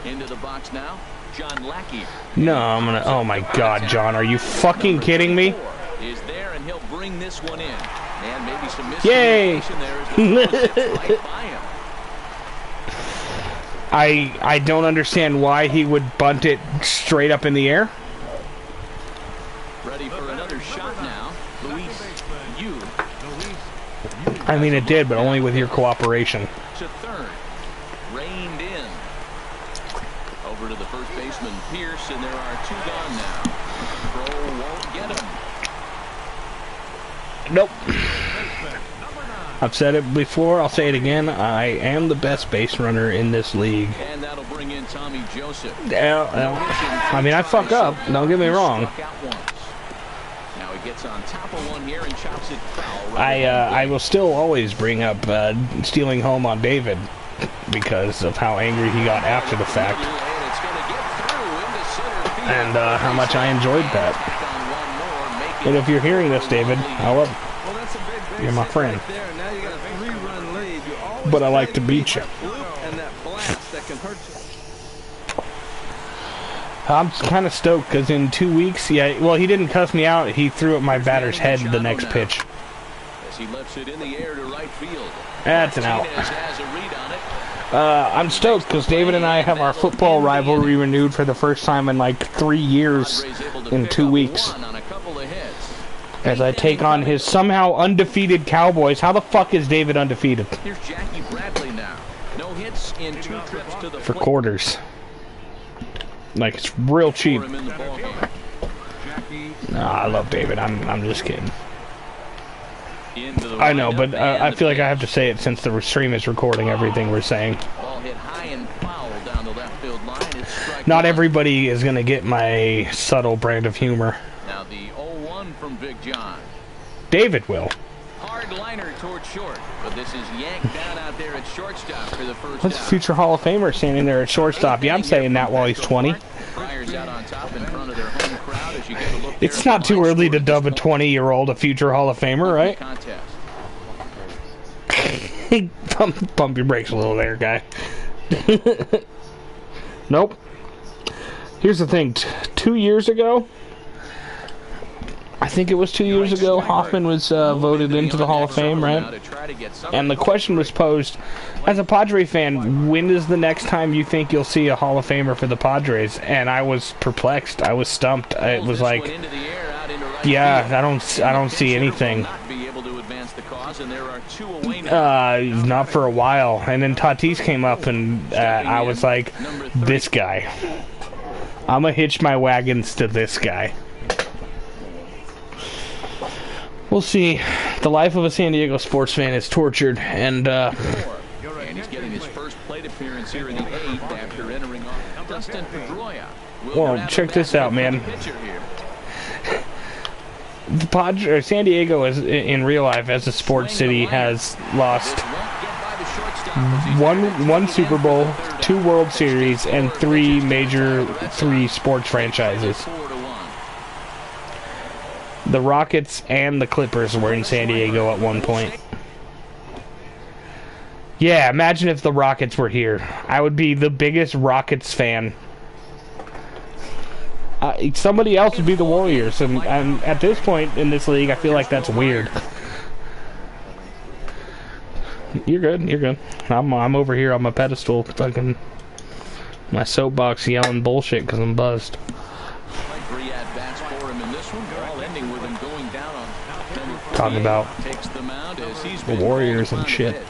Into the box now, John Lackey. No, I'm gonna. Oh my God, John, are you fucking kidding me? Is there, and he'll bring this one in. And maybe some Yay! miscommunication there as the throw sits right by him. I don't understand why he would bunt it straight up in the air. Ready for another shot now. Luis, you. I mean, it did, but only with your cooperation. To third. Reined in. Over to the first baseman, Pierce, and there are two gone now. Throw won't get him. Nope. I've said it before, I'll say it again. I am the best base runner in this league. And that'll bring in Tommy Joseph. I mean, I fuck up, don't get me wrong. Now he gets on top of one here and chops it foul. I will still always bring up stealing home on David because of how angry he got after the fact. And how much I enjoyed that. And if you're hearing this, David, I love you. You're my friend. But I like to beat you. I'm kind of stoked because in 2 weeks, yeah, well, he didn't cuss me out. He threw at my batter's head the next pitch. That's an out. I'm stoked because David and I have our football rivalry renewed for the first time in like 3 years in 2 weeks. As I take on his somehow undefeated Cowboys. How the fuck is David undefeated? Here's Jackie Bradley now. No hits in 2 trips to the for quarters. Like, it's real cheap. Nah, I love David. I'm just kidding. I know, but I feel like I have to say it since the stream is recording everything we're saying. Ball hit high and foul down the left field line. Not everybody is going to get my subtle brand of humor. Now the 0-1 from Big John. David will. Hard liner toward short, but this is yanked down out there at shortstop for the first What's a future Hall of Famer standing there at shortstop? Yeah, I'm saying that while he's 20. Out on top in front of their home crowd as you get a look. It's not too early to dub a 20-year-old a future Hall of Famer, right? Pump your brakes a little there, guy. Nope. Here's the thing. 2 years ago, I think it was 2 years ago, Hoffman was voted into the Hall of Fame, right? And the question was posed, as a Padre fan, when is the next time you think you'll see a Hall of Famer for the Padres? And I was perplexed. I was stumped. It was like, yeah, I don't see anything. Not for a while. And then Tatis came up, and I was like, this guy. I'm gonna hitch my wagons to this guy. We'll see. The life of a San Diego sports fan is tortured, and he's getting his first plate appearance here in the 8th after entering off Dustin Pedroia. Well, check this out, man. The San Diego, is in real life, as a sports city, has lost one Super Bowl, 2 World Series, and 3 major sports franchises. The Rockets and the Clippers were in San Diego at one point. Yeah, imagine if the Rockets were here. I would be the biggest Rockets fan. Somebody else would be the Warriors, and at this point in this league, I feel like that's weird. You're good, you're good. I'm over here on my pedestal, fucking my soapbox yelling bullshit because I'm buzzed. Talking about the Warriors and shit.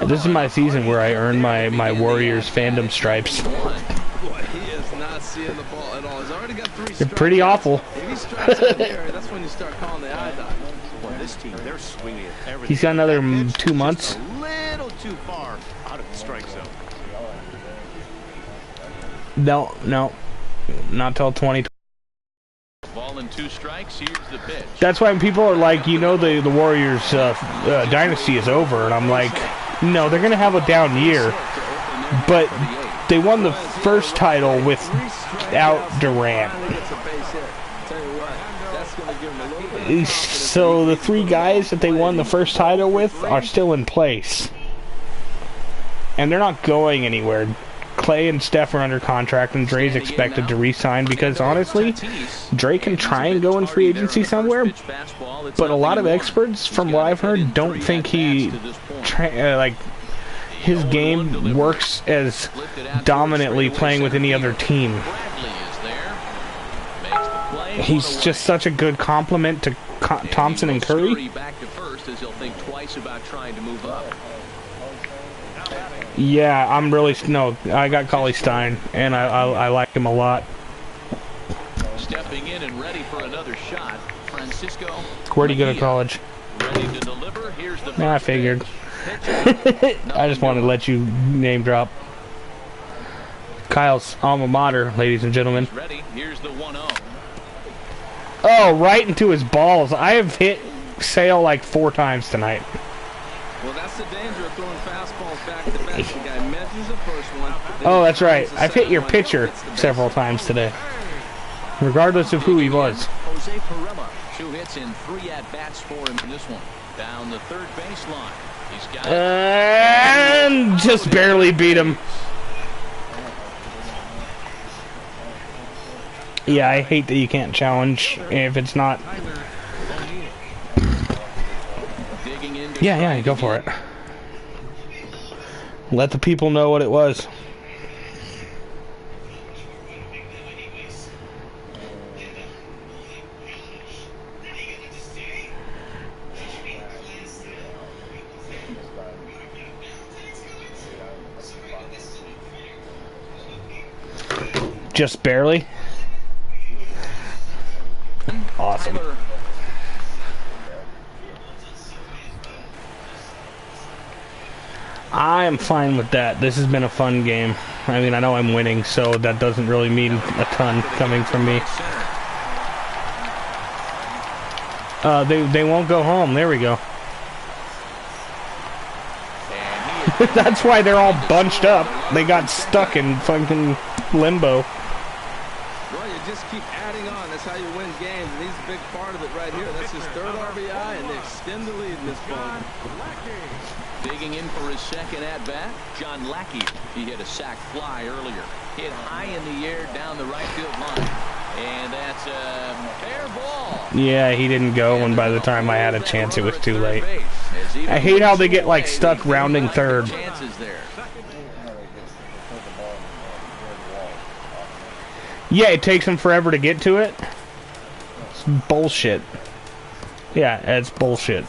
This is my season where I earn my Warriors fandom stripes. They're pretty awful. He's got another 2 months. No, not till 2020. Ball and 2 strikes. Here's the pitch. That's why when people are like, you know, the Warriors dynasty is over, and I'm like, no, they're gonna have a down year, but they won the first title without Durant. So the 3 guys that they won the first title with are still in place. and they're not going anywhere. Clay and Steph are under contract, and Dre's expected to re-sign because, honestly, Dre can try and go in free agency somewhere, but a lot of experts, from what I've heard, don't think he, his game works as dominantly playing with any other team. He's just such a good complement to Thompson and Curry. Yeah, I'm really I got Cauley Stein, and I like him a lot. Stepping in and ready for another shot, Francisco. Where'd he go to college? Ready to deliver. Here's the I figured. I just wanted to let you name drop Kyle's alma mater, ladies and gentlemen. Ready. Here's the 1-0. Oh, right into his balls. I have hit Sale like 4 times tonight. Well, that's the danger of throwing fastballs back to back. The guy measures the first one. Oh, that's right. I've hit your pitcher several times today, regardless of who he was. Jose Perella, 2 hits and 3 at-bats for him in this one. Down the third baseline. He's got it. And just barely beat him. Yeah, I hate that you can't challenge if it's not. Yeah, go for it. Let the people know what it was. Just barely. Awesome. I am fine with that. This has been a fun game. I mean, I know I'm winning, so that doesn't really mean a ton coming from me. They won't go home. There we go. That's why they're all bunched up. They got stuck in fucking limbo. Well, you just keep adding on. That's how you win games. And he's a big part of it right here. That's his 3rd RBI, and they extend the lead in this ball. Digging in for his second at-bat, John Lackey. He hit a sac fly earlier. Hit high in the air down the right field line. And that's a fair ball. Yeah, he didn't go, and by the time I had a chance, it was too late. I hate how they get, like, stuck rounding third. Yeah, it takes them forever to get to it. It's bullshit. Yeah, it's bullshit.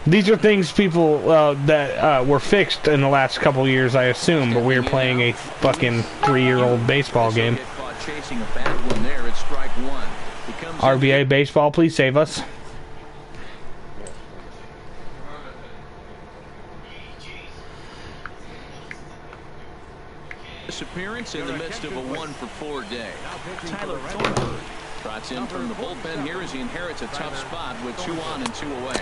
These are things people that were fixed in the last couple years, I assume, but we're playing a fucking 3-year-old baseball game. RBA baseball, please save us. This appearance in the midst of a 1-for-4 day. Tyler Thornburg trots in from the bullpen here as he inherits a tough spot with 2 on and 2 away.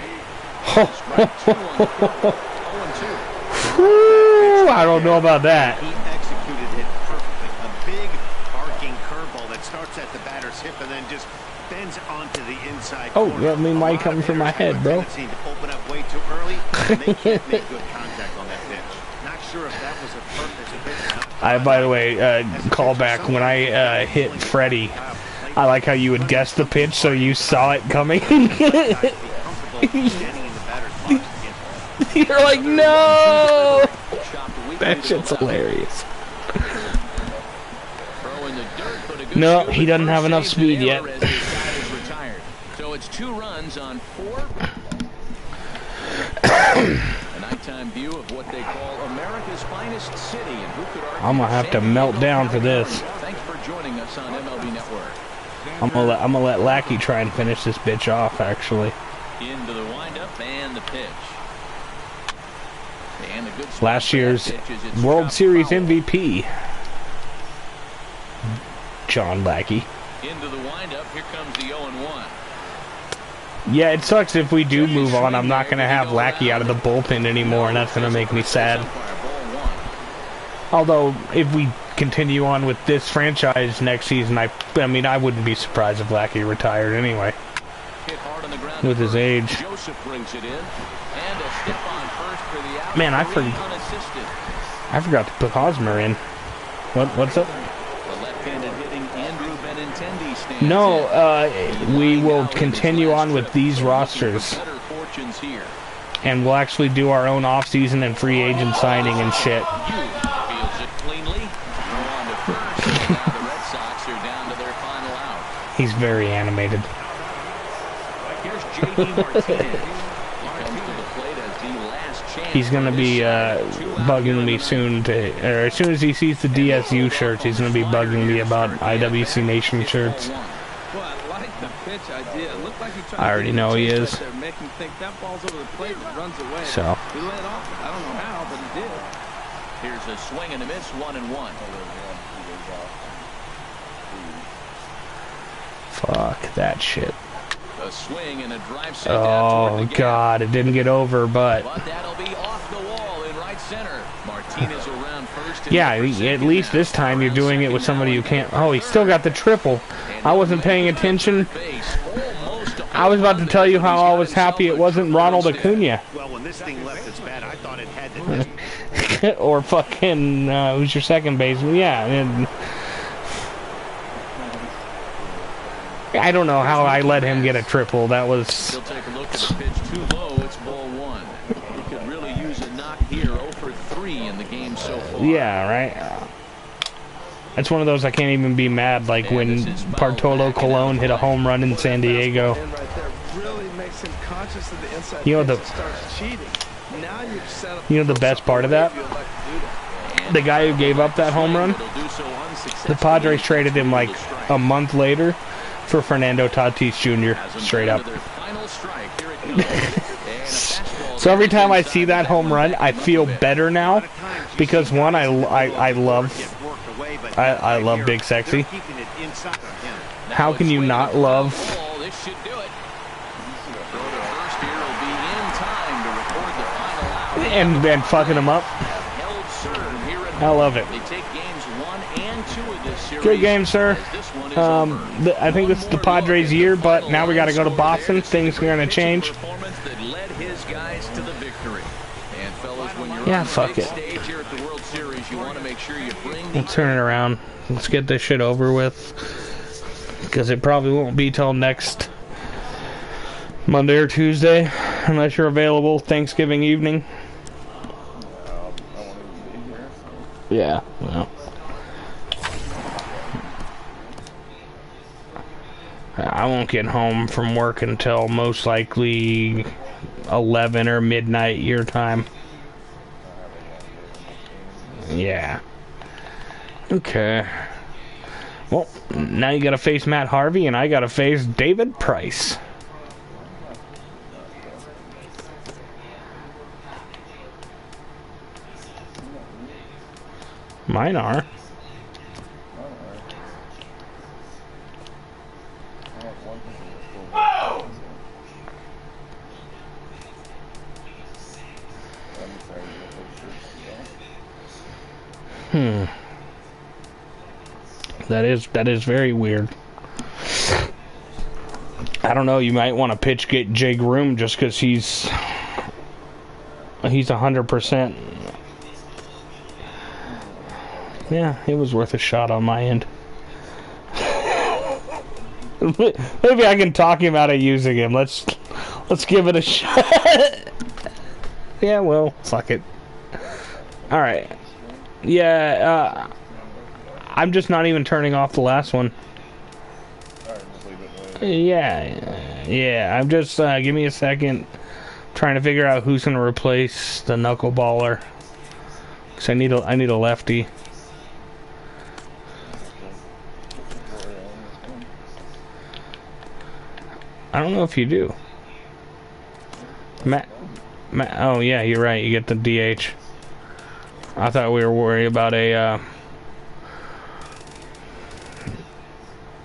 I don't know about that. He executed it perfectly. A big arcing curveball that starts at the batter's hip and then just bends onto the inside. Oh, yeah, I mean, why coming from my head, bro? Open up way too early, and they can't make good contact on that pitch. Not sure if that was a perfect pitch. By the way, call back when I hit Freddie. I like how you would guess the pitch, so you saw it coming. You're like, no! That shit's hilarious. No, he doesn't have enough speed yet. So it's 2 runs on 4. A nighttime view of what they call America's finest city, and who could argue I'm gonna have to melt down for this. Thanks for joining us on MLB Network. I'm gonna let Lackey try and finish this bitch off, actually. Into the windup and the pitch. And a good last year's World Series MVP, John Lackey. Into the windup, here comes the 0-1. Yeah, it sucks if we do move on. I'm not gonna have Lackey out of the bullpen anymore, and that's gonna make me sad. Although, if we continue on with this franchise next season, I mean, I wouldn't be surprised if Lackey retired anyway. With his age. Man, I forgot. assisted. I forgot to put Hosmer in. What's up? The left-handed hitting Andrew Benintendi stands No, in. we will continue on with these rosters. Better fortunes here. And we'll actually do our own off-season and free agent signing and shit. Fields it cleanly. Throw on to first. Now the Red Sox are down to their final out. He's very animated. Here's J.D. Martinez. He comes to the plate as the last chance. He's gonna be bugging me soon or as soon as he sees the DSU shirts, he's gonna be bugging me about IWC Nation shirts. Well, I like the pitch idea. It looked like he tried I already know he is. They're making think that ball's over the plate and runs away. So. He let off. I don't know how, but he did. Here's a swing and a miss, 1-1. Fuck that shit. A swing and a drive sent out toward Oh the gap. god, it didn't get over, but That'll be off the wall in right center. Martinez around first. yeah, at least this time you're doing it with somebody who can't. Oh, he still got the triple. I wasn't paying attention. I was about to tell you how I was happy it wasn't Ronald Acuna. Well, when this thing left its bat, I thought it had to. Or fucking, who's your second baseman? Yeah, and I don't know how I let him get a triple. That was... He'll take a look at the pitch too low. It's ball one. He could really use a knock here. 0 for 3 in the game so far. Yeah, right? That's one of those I can't even be mad, like when Bartolo Colon hit a home run in San Diego. You know the best part of that? The guy who gave up that home run, the Padres traded him like a month later for Fernando Tatis Jr. Straight up. So every time I see that home run, I feel better now because one, I love Big Sexy. How can you not love? And fucking him up. I love it. Good game, sir. I think this is the Padres' year, but now we got to go to Boston. Things are going to change. Yeah, fuck it. We'll turn it around. Let's get this shit over with. Because it probably won't be till next Monday or Tuesday, unless you're available Thanksgiving evening. Yeah, well. I won't get home from work until most likely 11 or midnight your time. Yeah. Okay. Well, now you gotta face Matt Harvey and I gotta face David Price. Mine are. That is very weird. I don't know, you might want to pitch get Jay Groom just because he's 100%. Yeah, it was worth a shot on my end. Maybe I can talk him out of using him. Let's give it a shot. Yeah, well, fuck it. All right. Yeah, I'm just not even turning off the last one. Yeah. I'm just give me a second. Trying to figure out who's gonna replace the knuckleballer. Cause I need a lefty. I don't know if you do. Matt. Oh yeah, you're right. You get the DH. I thought we were worried about a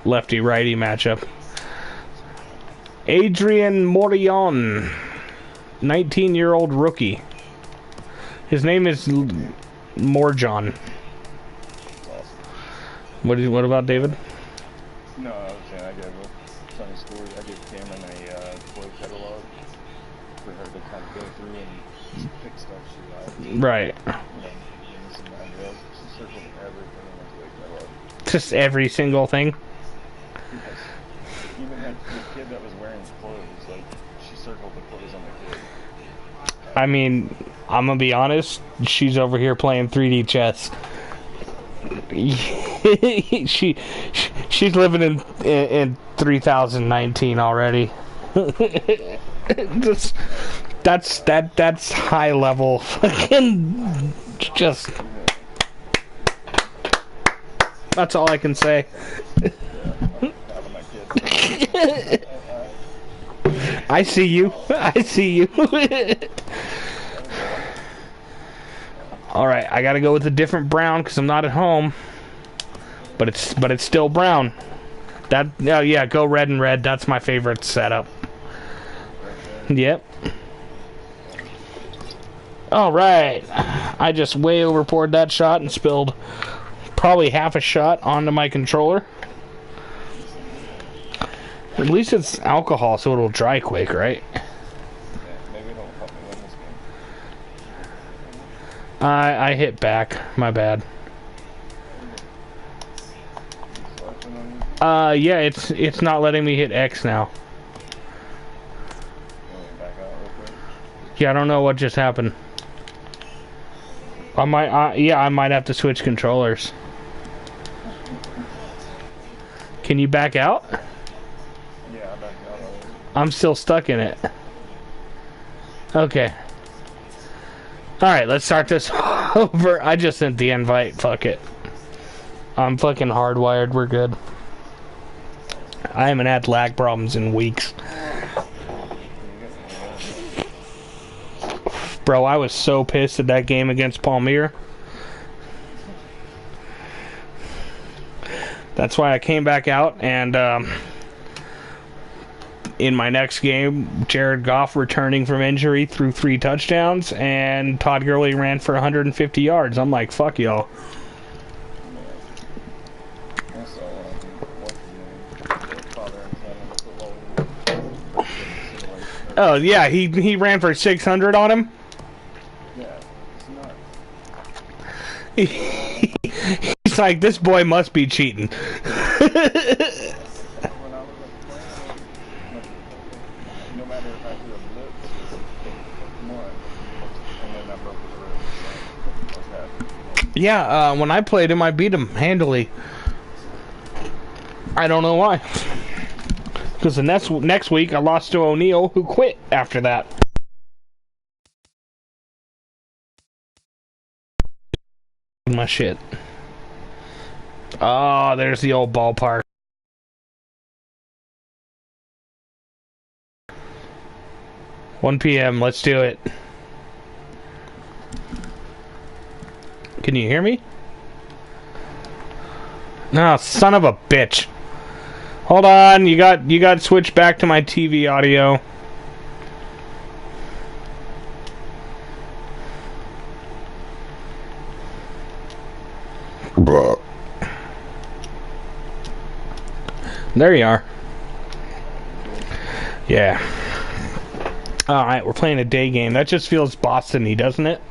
lefty-righty matchup. Adrian Morillon, 19-year-old rookie. His name is Morjon. What about David? No, I was saying I gave Sonny Stewart, I gave Cameron a toy catalog for her to kind of go through and pick stuff she liked. Right. You know, this and that, yeah. She circled everything in this week. I love. Just every single thing. Yes. Even like the kid that was wearing clothes, like she circled the clothes on the kid. I mean, I'm gonna be honest. She's over here playing 3D chess. she's living in 3019 already. That's high level. Fucking just. That's all I can say. I see you. I see you. All right, I gotta go with a different brown because I'm not at home. But it's still brown. Oh yeah, go red and red. That's my favorite setup. Yep. All right, I just way over poured that shot and spilled probably half a shot onto my controller. At least it's alcohol, so it'll dry quick, right? Yeah, maybe it'll help me win this game. I hit back. My bad. Yeah, it's not letting me hit X now. Back out real quick. Yeah, I don't know what just happened. I might have to switch controllers. Can you back out? Yeah, I backed out already. I'm still stuck in it. Okay. Alright, let's start this over. I just sent the invite. Fuck it. I'm fucking hardwired. We're good. I haven't had lag problems in weeks. Bro, I was so pissed at that game against Palmyra. That's why I came back out, and in my next game, Jared Goff returning from injury threw 3 touchdowns, and Todd Gurley ran for 150 yards. I'm like, fuck y'all. I saw what's his father and son in the football. Oh yeah, he ran for 600 on him. Yeah, it's not. He's like, this boy must be cheating. When I was like playing, no matter if I threw a blitz or more, and then I broke his ribs. So I was happy. Yeah, when I played him, I beat him handily. I don't know why. Because the next week, I lost to O'Neal, who quit after that. My shit. Oh, there's the old ballpark. $1 p.m. Let's do it. Can you hear me? No, son of a bitch. Hold on, you got switched back to my TV audio. There you are. Yeah. Alright, we're playing a day game. That just feels Boston-y, doesn't it?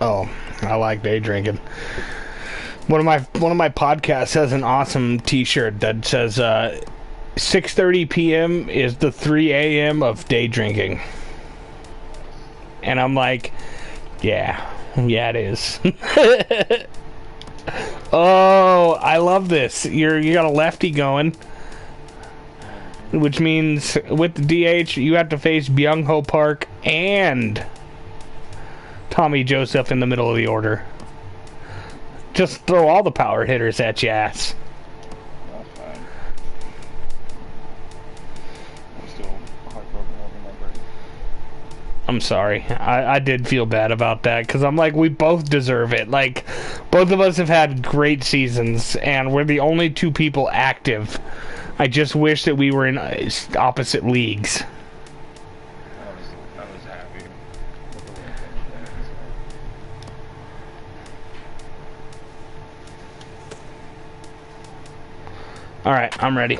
Oh, I like day drinking. One of my podcasts has an awesome T-shirt that says 6:30 p.m. is the 3 a.m. of day drinking, and I'm like, yeah, it is. Oh, I love this. You got a lefty going, which means with the DH you have to face Byung-Ho Park and Tommy Joseph in the middle of the order. Just throw all the power hitters at your ass. That's fine. I'm still heartbroken over my break. I'm sorry. I did feel bad about that because I'm like, we both deserve it. Like, both of us have had great seasons and we're the only 2 people active. I just wish that we were in opposite leagues. I was happy with the way things went. Alright, I'm ready.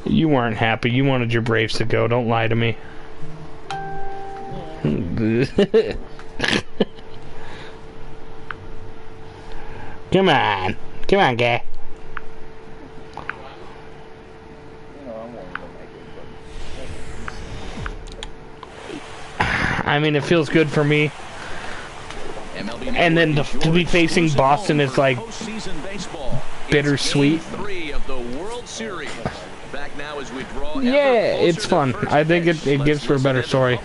You weren't happy. You wanted your Braves to go. Don't lie to me. Come on. Come on, guy. I mean, it feels good for me. And then to be facing Boston is like bittersweet. Yeah, it's fun. I think it gives for a better story.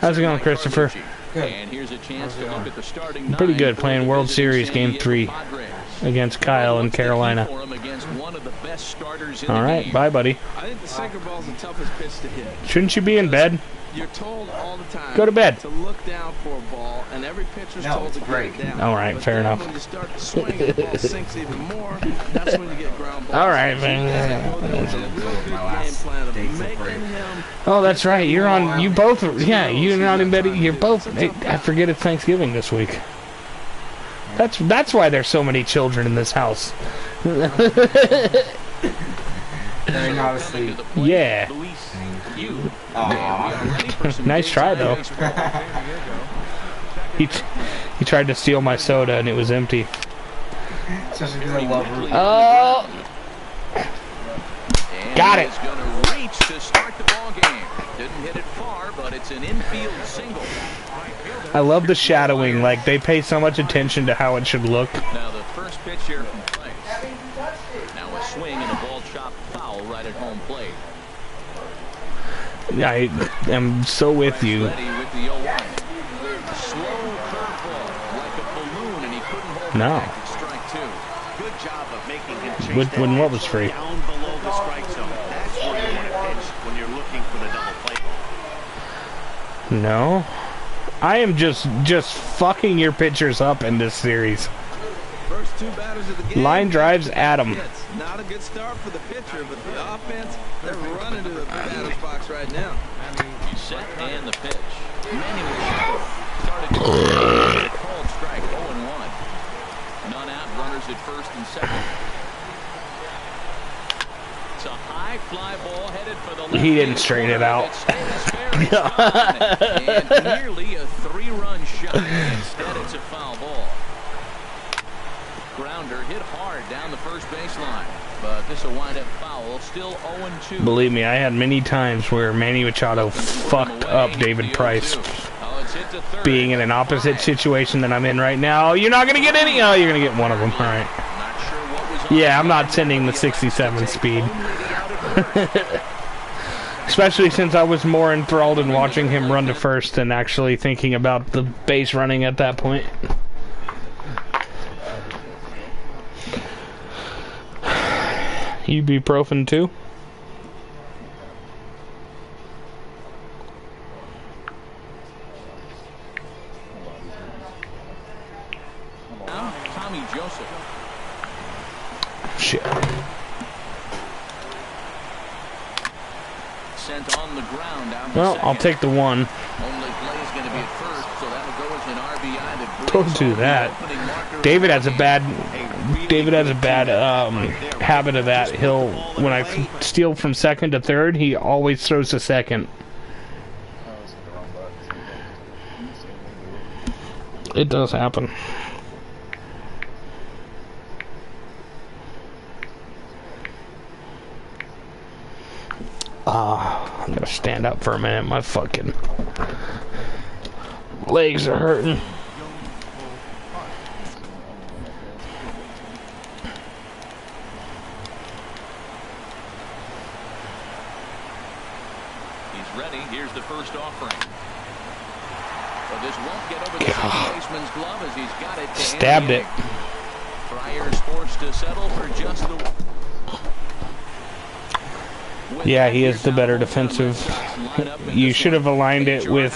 How's it going, Christopher? Pretty good, playing World Series Game 3 against Kyle in Carolina. Alright, bye, buddy. I think the sinker ball's the toughest pitch to hit. Shouldn't you be in bed? You're told all the time Go to bed. to look down for a ball, and every pitcher's told to get it down. All right, but fair then enough. When you start to swing and the ball sinks even more, that's when you get ground balls. All right, man. Oh, that's right. You're on. You both. Yeah, you're not in bed. You're both. I forget it's Thanksgiving this week. That's why there's so many children in this house. They're not asleep. Yeah. Nice try, though. He tried to steal my soda and it was empty. Especially because I love Ruby. Oh! Got it. Reach to start the ball game. Didn't hit it far, but it's an infield single. I love the shadowing. Like, they pay so much attention to how it should look. Now the first pitch here from Price. Now a swing and a ball chopped foul right at home plate. I am so with you. With the 0-1. Slow curveball like a balloon, and he couldn't hold No. it back at strike two. Good job of making him chase that When what pitch was free? down below the strike zone. That's where you want to pitch when you're looking for the double play. No. I am just fucking your pitchers up in this series. First two batters of the game. Line drives at him. Not a good start for the pitcher, but the offense, they're running to the batter's box right now. He's set and the pitch. Manuel started to called strike 0-1. None out, runners at first and second. It's a high fly ball headed for the left. He didn't straighten it out. And nearly a 3-run shot. Instead, it's a foul ball. Grounder hit hard down the first baseline, but this will wind up foul. Still 0-2. Believe me, I had many times where Manny Machado fucked up David Price. Being in an opposite situation that I'm in right now. You're not going to get any. Oh, you're going to get one of them. All right. Yeah, I'm not sending the 67 speed. Especially since I was more enthralled in watching him run to first than actually thinking about the base running at that point. Ibuprofen too? Tommy Joseph. Shit. Sent on the ground down the Well, second. I'll take the one. Only play is going to be at first, so that'll go as an RBI. That Don't do that. David has a bad habit of that. He'll, when I steal from second to third, he always throws to second. It does happen. I'm gonna stand up for a minute. My fucking legs are hurting. He's ready. Here's the first offering. But this won't get over the second baseman's glove as he's got it. Stabbed it. Fryer's forced to settle for just the. Yeah, he is the better defensive. You should have aligned it with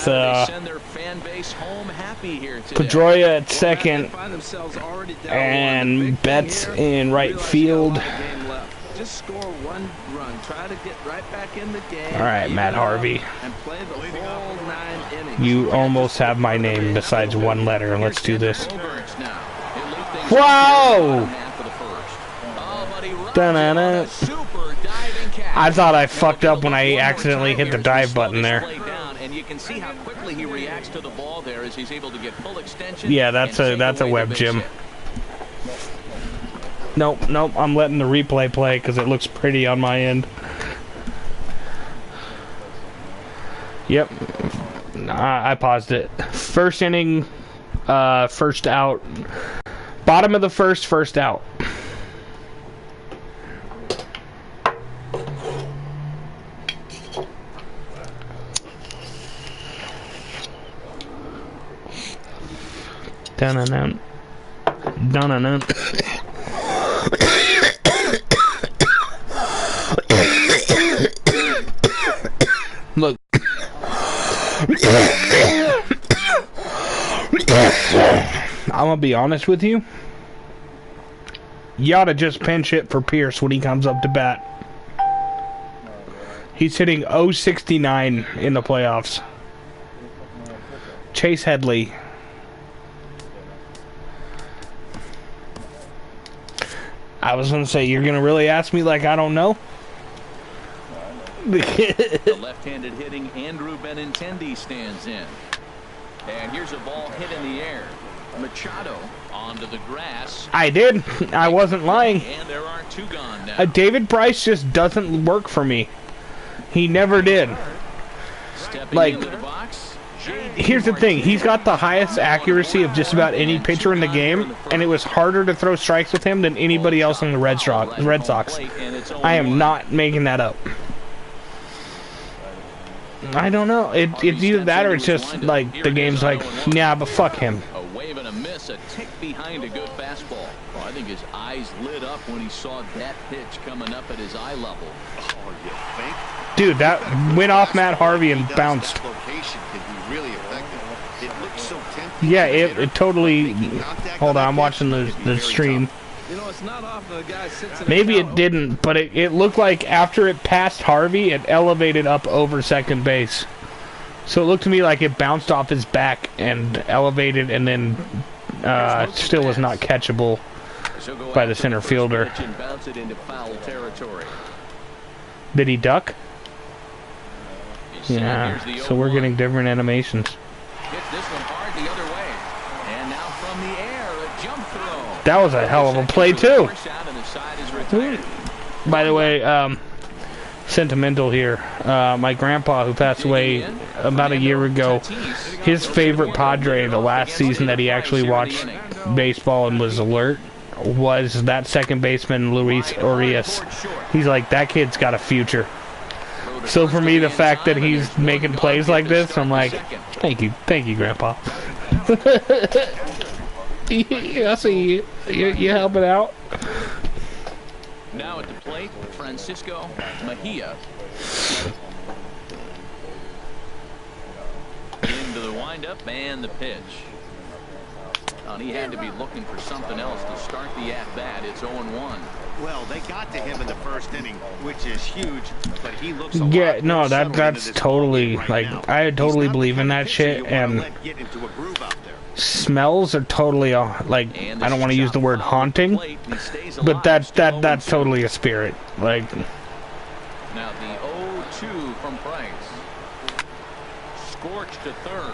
Pedroia at second and Betts in right field. Just score one run. Try to get right back in the game. All right, Matt Harvey. And play the whole 9 innings. You almost have my name besides one letter. Let's do this. Whoa! Da-na-na. I thought I fucked up when I accidentally hit the dive button there. And you can see how quickly he reacts to the ball there as he's able to get full extension. Yeah, that's a web gym. Nope, I'm letting the replay play because it looks pretty on my end. Yep. I paused it. First inning, first out. Bottom of the first out. Dun-dun-dun. Dun-dun-dun. Look. I'm gonna be honest with you. You ought to just pinch hit for Pierce when he comes up to bat. He's hitting .069 in the playoffs. Chase Headley. I was gonna say, you're gonna really ask me like I don't know? The left-handed hitting Andrew Benintendi stands in. And here's a ball hit in the air. Machado onto the grass. I did. I wasn't lying. And there are two gone now. David Price just doesn't work for me. He never did. Stepping like, into the box, here's the thing. He's got the highest accuracy of just about any pitcher in the game, and it was harder to throw strikes with him than anybody else in the Red Sox. I am not making that up. I don't know. It's either that or it's just like the game's like, yeah, but fuck him. A wave and a miss, a tick behind a good fastball. Oh, I think his eyes lit up when he saw that pitch coming up at his eye level. Oh, you think? Dude, that went off Matt Harvey and bounced. That location can be really effective. It looks so tempting. Yeah, it totally. Hold on, I'm watching the stream. You know, it's not often a guy sits in Maybe it didn't, but it looked like after it passed Harvey, it elevated up over second base. So it looked to me like it bounced off his back and elevated, and then still was not catchable by the center fielder. Did he duck? Yeah, so we're getting different animations. Hits this one hard the other way. And now from the air, a jump throw. That was a hell of a play, too. By the way, sentimental here. My grandpa, who passed away about a year ago, his favorite Padre the last season that he actually watched baseball and was alert was that second baseman, Luis Urias. He's like, that kid's got a future. So for me, the fact that he's making plays like this, I'm like, thank you, Grandpa. I see you helping out. Now at the plate, Francisco Mejia. Into the windup and the pitch. And he had to be looking for something else to start the at-bat. It's 0-1. Well, they got to him in the first inning, which is huge, but he looks a yeah, no, that's totally, like, I totally believe in that shit, and smells are totally, like, I don't want to use the word haunting, but that's totally a spirit, like. Now the 0-2 from Price. Scorched to third.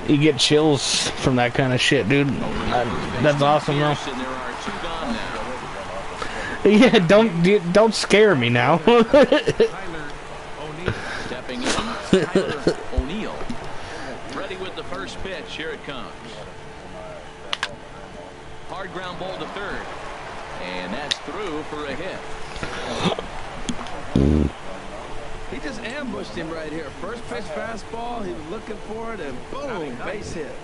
You get chills from that kind of shit, dude. That's awesome, though. Yeah, don't scare me now. Stepping in, Tyler O'Neill. Ready with the first pitch. Here it comes. Hard ground ball to third. And that's through for a hit. He just ambushed him right here. First pitch fastball, he was looking for it, and boom, base hit.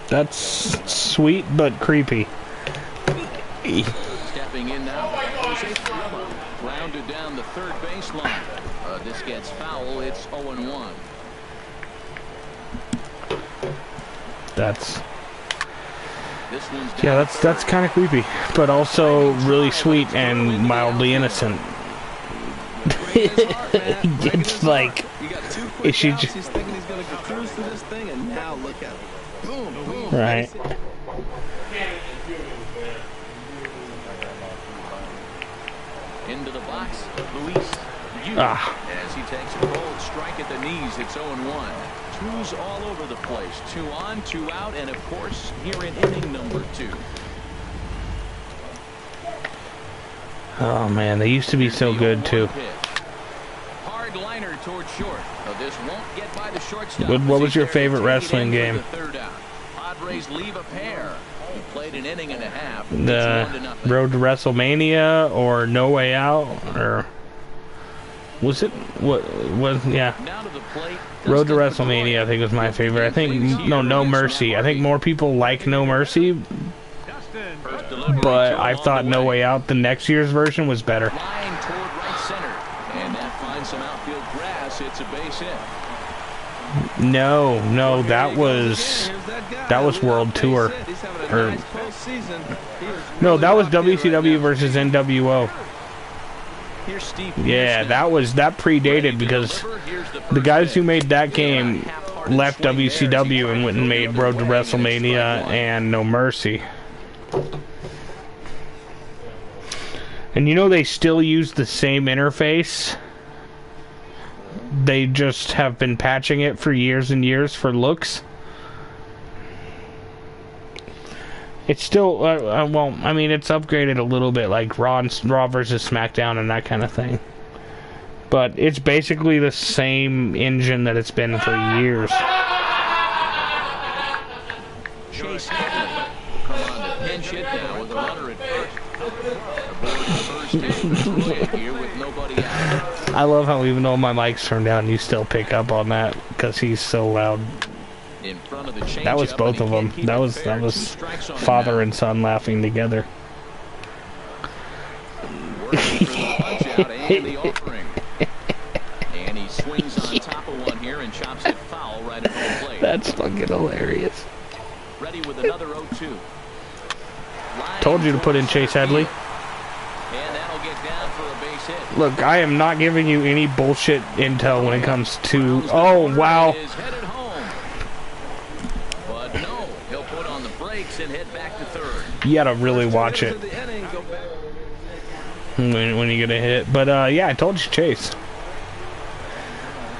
That's sweet but creepy. Stepping in now, Jose Ferrella. Grounded down the third baseline. This gets foul. It's 0-1. That's kind of creepy, but also really sweet and mildly innocent. It's like, is she just He's thinking he's going to cruise through this thing, and now look at him. Boom, boom. right? Into the box, Luis. As he takes a cold strike at the knees, it's 0-1. Twos all over the place. 2 on, 2 out, and of course, here in inning number 2. Oh man, they used to be so good too. Hard liner towards short. This won't get by the shortstop. What was your favorite wrestling game? Padres leave a pair. He played an inning and a half. The Road to WrestleMania or No Way Out, or was it yeah? Road to WrestleMania I think was my favorite. I think No Mercy. I think more people like No Mercy, but I thought No Way Out, the next year's version, was better. Line toward right center, and that finds some outfield grass. It's a base hit. No, that was World Tour. No, that was WCW versus NWO. Yeah, that predated, because the guys who made that game left WCW and went and made Road to WrestleMania and No Mercy. And you know they still use the same interface. They just have been patching it for years and years for looks. It's still, well, I mean, it's upgraded a little bit, like Raw versus SmackDown and that kind of thing. But it's basically the same engine that it's been for years. Chase Hadley come on to pinch hit now with a runner at first. Here with nobody out. I love how even though my mic's turned down, you still pick up on that because he's so loud. In front of the change that was both of them. That was father and son laughing together. And he swings on top of one here and chops it foul right at home plate. That's fucking hilarious. Ready with another 0-2. Told you to put in Chase Headley. And that'll get down for a base hit. Look, I am not giving you any bullshit intel when it comes to... Oh, wow. But no, he'll put on the brakes and head back to third. You gotta really watch it when you get a hit. But, yeah, I told you, Chase.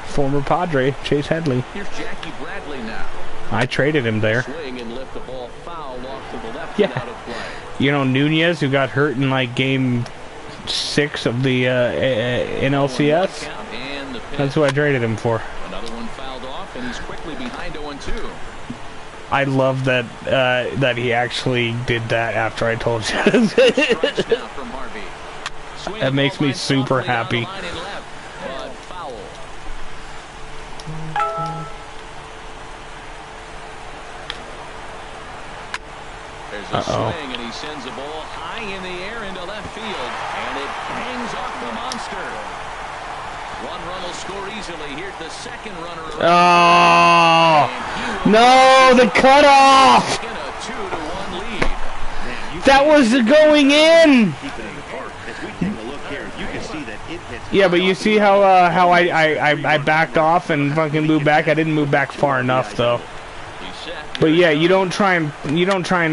Former Padre, Chase Headley. Here's Jackie Bradley now. I traded him there. Swing and lift the ball foul off to the left. Yeah. Out of play. You know, Nunez, who got hurt in, like, game 6 of the NLCS? That's who I traded him for. Another one fouled off, and he's quickly behind 0-2. I love that he actually did that after I told you. That makes me super happy. There's a swing, and he sends the ball high in the air into left field, and it hangs off the monster. One run will score easily. Here's the second runner. Oh no, the cutoff! That was the going in. Yeah, but you see how I backed off and fucking moved back. I didn't move back far enough though. But yeah, you don't try and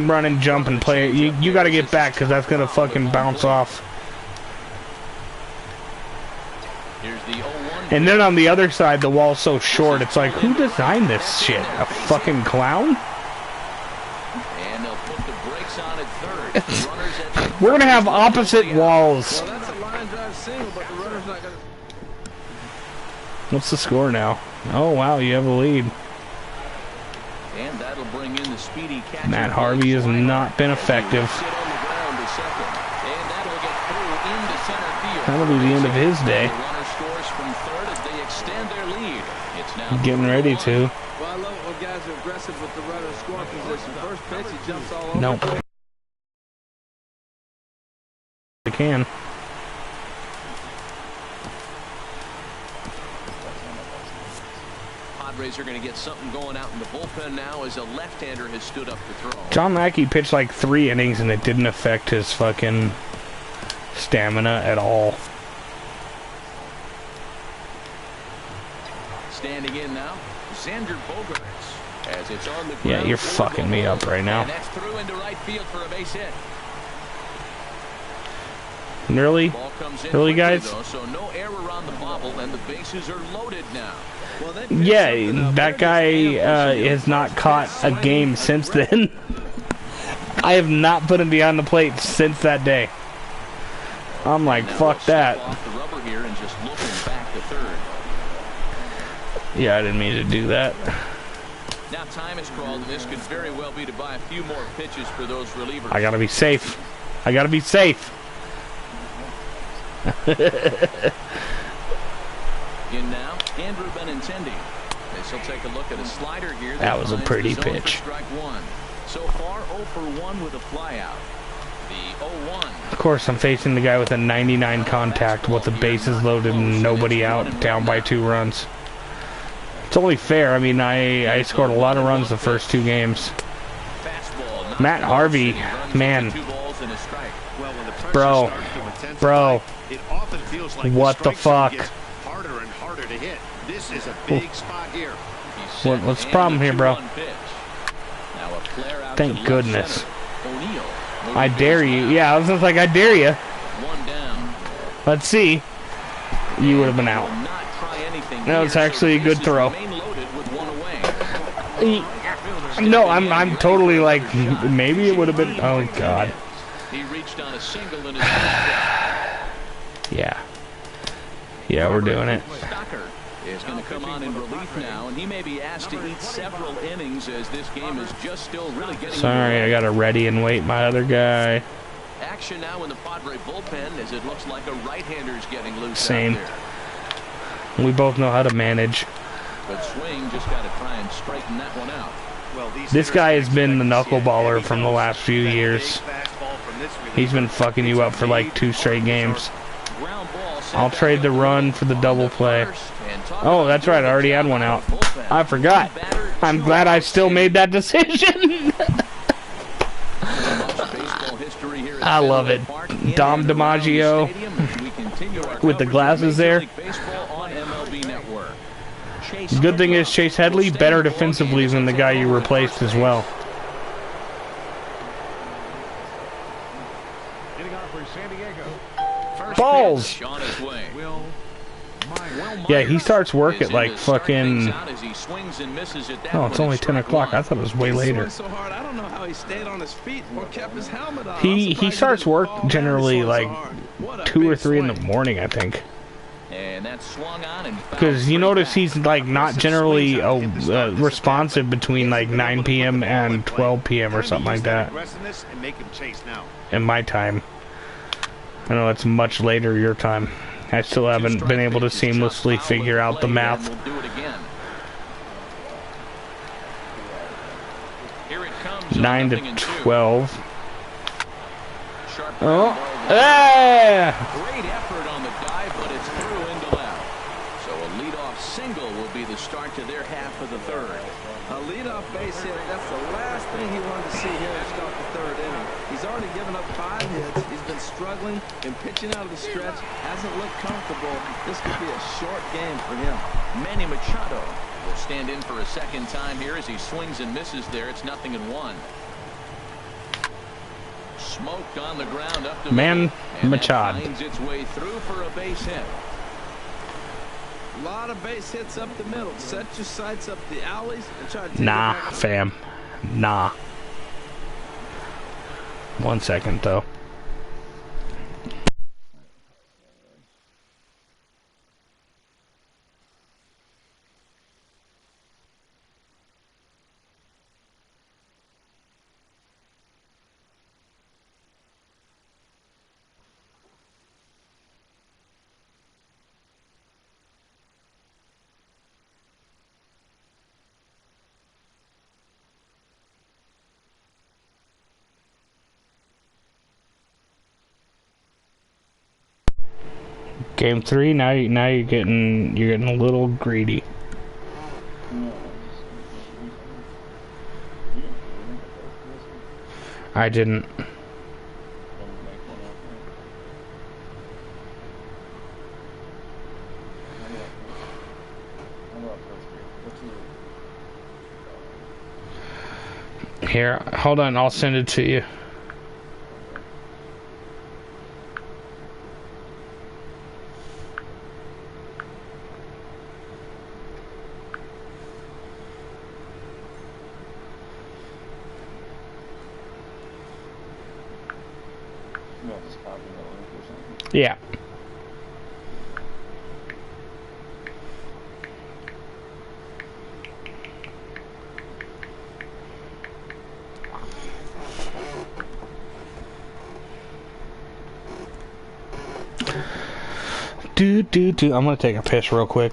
run and jump and play. You got to get back because that's gonna fucking bounce off. And then on the other side, the wall's so short. It's like, who designed this shit? A fucking clown? And they'll put the brakes on at third. We're gonna have opposite walls. Well, that's a line drive single, but the runner's not gonna. What's the score now? Oh wow, you have a lead. And that'll bring in the speedy catcher. Matt Harvey has not been effective. That'll be the end of his day. The runner scores from third as they extend their lead. It's now getting ready to. Well, I love it when guys are aggressive with the runner score position. First pitch, he jumps all over. Nope. I can. Padres are going to get something going out in the bullpen now as a left-hander has stood up to throw. John Lackey pitched like 3 innings and it didn't affect his fucking stamina at all. Standing in now, Xander Bogaerts. As it's on the ground. Yeah, you're fucking me up right now. And that's through into right field for a base hit. Really? Ball comes in Really, quickly, guys? though, so no error on the bobble, and the bases are loaded now. Well, they Yeah, that guy has not caught a game since then. I have not put him behind the plate since that day. I'm like, fuck that. Off the rubber here and just looking back to third. Yeah, I didn't mean to do that. Now time is called, and this could very well be to buy a few more pitches for those relievers. I gotta be safe. I gotta be safe. In now, Andrew Benintendi. This will take a look at a slider here. That was a pretty pitch. Strike one. So far, 0 for 1 with a flyout. The 0-1. Of course, I'm facing the guy with a 99 contact with the bases loaded and nobody out, down by 2 runs. It's only fair. I mean, I scored a lot of runs the first 2 games. Matt Harvey, man. Bro, what the fuck? Harder and harder to hit. This is a big spot here. What's the problem here, bro? Thank goodness. I dare you. Yeah, I was just like, I dare you. Let's see. You would have been out. That was actually a good throw. No, I'm totally like, maybe it would have been. Oh God. Yeah, we're doing it. Is going to come on in relief now, and he may be asked to eat several innings as this game is just still really getting. Sorry, I got to ready and wait my other guy. Action now in the Padre bullpen as it looks like a right-hander's getting loose. Same. Out there. We both know how to manage. But swing just got to try and straighten that one out. Well, this guy has been the knuckleballer from the last few years. He's been fucking you up for like 2 straight games. I'll trade the run for the double play. Oh, that's right. I already had one out. I forgot. I'm glad I still made that decision. I love it. Dom DiMaggio with the glasses there. The good thing is Chase Headley better defensively than the guy you replaced as well. Balls! Yeah, he starts work at like fucking. Oh, it's only 10 o'clock. I thought it was way later. He starts work generally like 2 or 3 in the morning, I think. Because you notice he's like not generally responsive between like 9 p.m. and 12 p.m. or something like that. In my time. I know it's much later your time. I still haven't been able to seamlessly figure out the math. 9 to 12. Oh, yeah! Great effort on the dive, but it's through into left. So a leadoff single will be the start to their half of the third. A leadoff base hit, that's the last thing he wanted to see here to start the third inning. He's already given up 5 hits. He's been struggling and pitching out of the stretch. Hasn't looked comfortable. This could be a short game for him. Manny Machado will stand in for a second time here as he swings and misses there. It's 0-1. Smoked on the ground up to Man Machado finds its way through for a base hit. A lot of base hits up the middle. Set your sights up the alleys and try to take Nah, fam. Nah. 1 second though. Game 3. Now you're getting a little greedy. I didn't. Here, hold on. I'll send it to you. Yeah. I'm gonna take a piss real quick.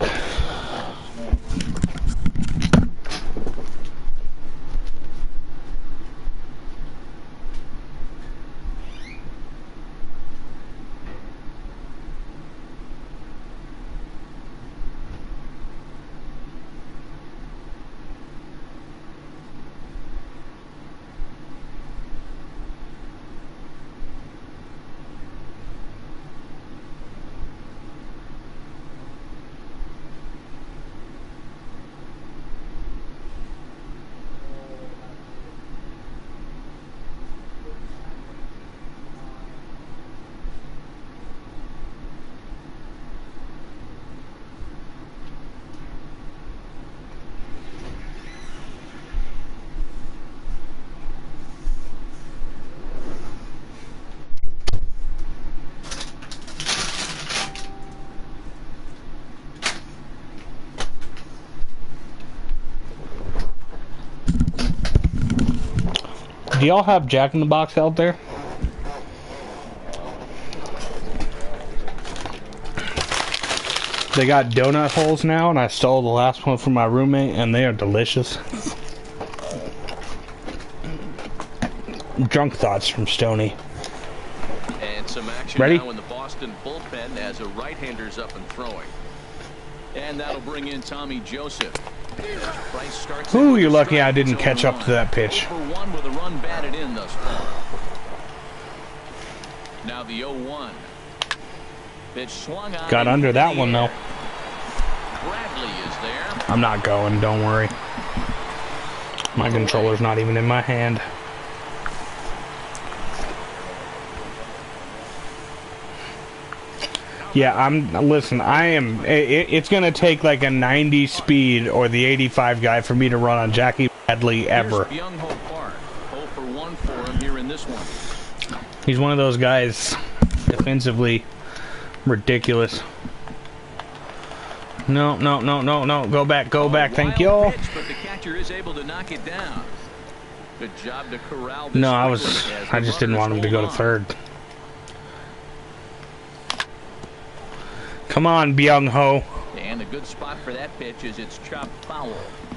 Do y'all have Jack in the Box out there? They got donut holes now, and I stole the last one from my roommate, and they are delicious. Drunk thoughts from Stoney. And some action Ready? now in the Boston bullpen as a right-hander's up and throwing. And that'll bring in Tommy Joseph. Price starts. Ooh, you're lucky I didn't catch up to that pitch. For one with a run batted in thus far. Now the 0-1. Pitch swung on. Got under that one though. Bradley is there. I'm not going, don't worry. My controller's not even in my hand. Yeah, listen, it's gonna take like a 90 speed or the 85 guy for me to run on Jackie Bradley ever. Here's Byung-Ho Park. 0 for 1 for him here in this one. He's one of those guys, defensively ridiculous. No, go back, thank you. Pitch, but the catcher is able to knock it down. Good job to corral this. No, I just didn't want him to go to third. Come on, Byung-Ho. And a good spot for that pitch is it's chopped foul.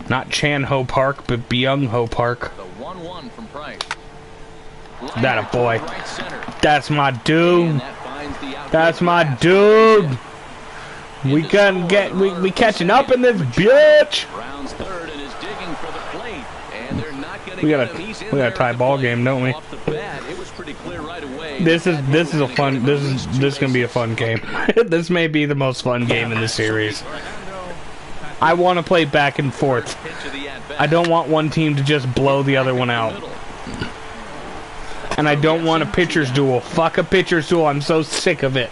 Not Chan-Ho Park, but Byung-Ho Park. The 1-1 from Price. That a boy. Right center. That's my dude. That finds the That's my dude. We catching up in this bitch. Rounds third and is digging for the plate. And they're not going to We got a tie ball game, don't we? Off the bat, it was pretty clear right away. This is gonna be a fun game. This may be the most fun game in the series. I want to play back and forth. I don't want one team to just blow the other one out. And I don't want a pitcher's duel. Fuck a pitcher's duel. I'm so sick of it.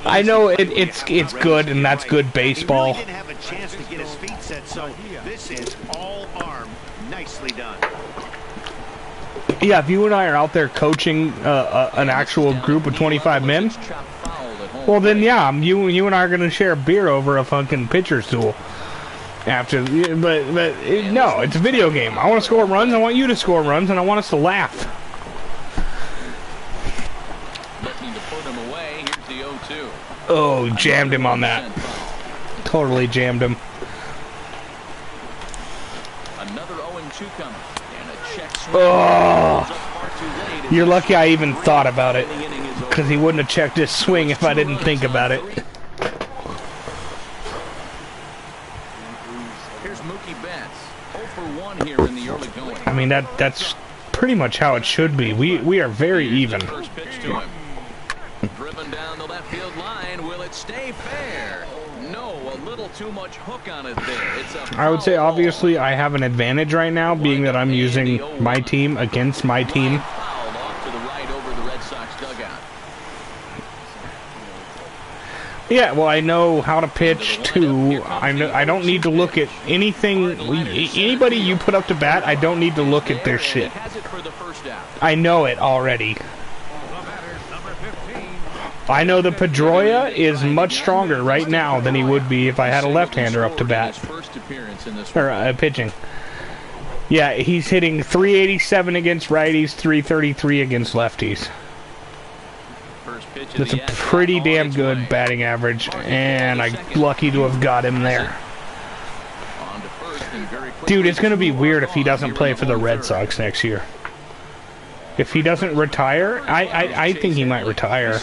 I know it's good and that's good baseball. He really didn't have a chance to get his feet set, so this is all arm. Nicely done. Yeah, if you and I are out there coaching an actual group of 25 men, well then yeah, you and I are gonna share a beer over a fucking pitcher's duel. After, but no, it's a video game. I want to score runs. I want you to score runs, and I want us to laugh. Looking to put him away. Here's the 0-2. Oh, jammed him on that. Totally jammed him. Another 0-2 coming. And a check swing. Oh, you're lucky I even thought about it, because he wouldn't have checked his swing if I didn't think about it. Here's Mookie Betts. 0 for 1 here in the early going. I mean, that's pretty much how it should be. We are very even. First pitch to him. Driven down the left field line. Will it stay fair? No, a little too much hook on it there. It's a I would say obviously I have an advantage right now, being that I'm using my team against my team. Fouled off to the right over the Red Sox dugout. Yeah, well, I know how to pitch too. I don't need to look at anything. Anybody you put up to bat, I don't need to look at their shit. Has it for the first out. I know it already. I know the Pedroia is much stronger right now than he would be if I had a left-hander up to bat. Or pitching. Yeah, he's hitting 387 against righties, 333 against lefties. That's a pretty damn good batting average, and I'm lucky to have got him there. Dude, it's going to be weird if he doesn't play for the Red Sox next year. If he doesn't retire, I think he might retire.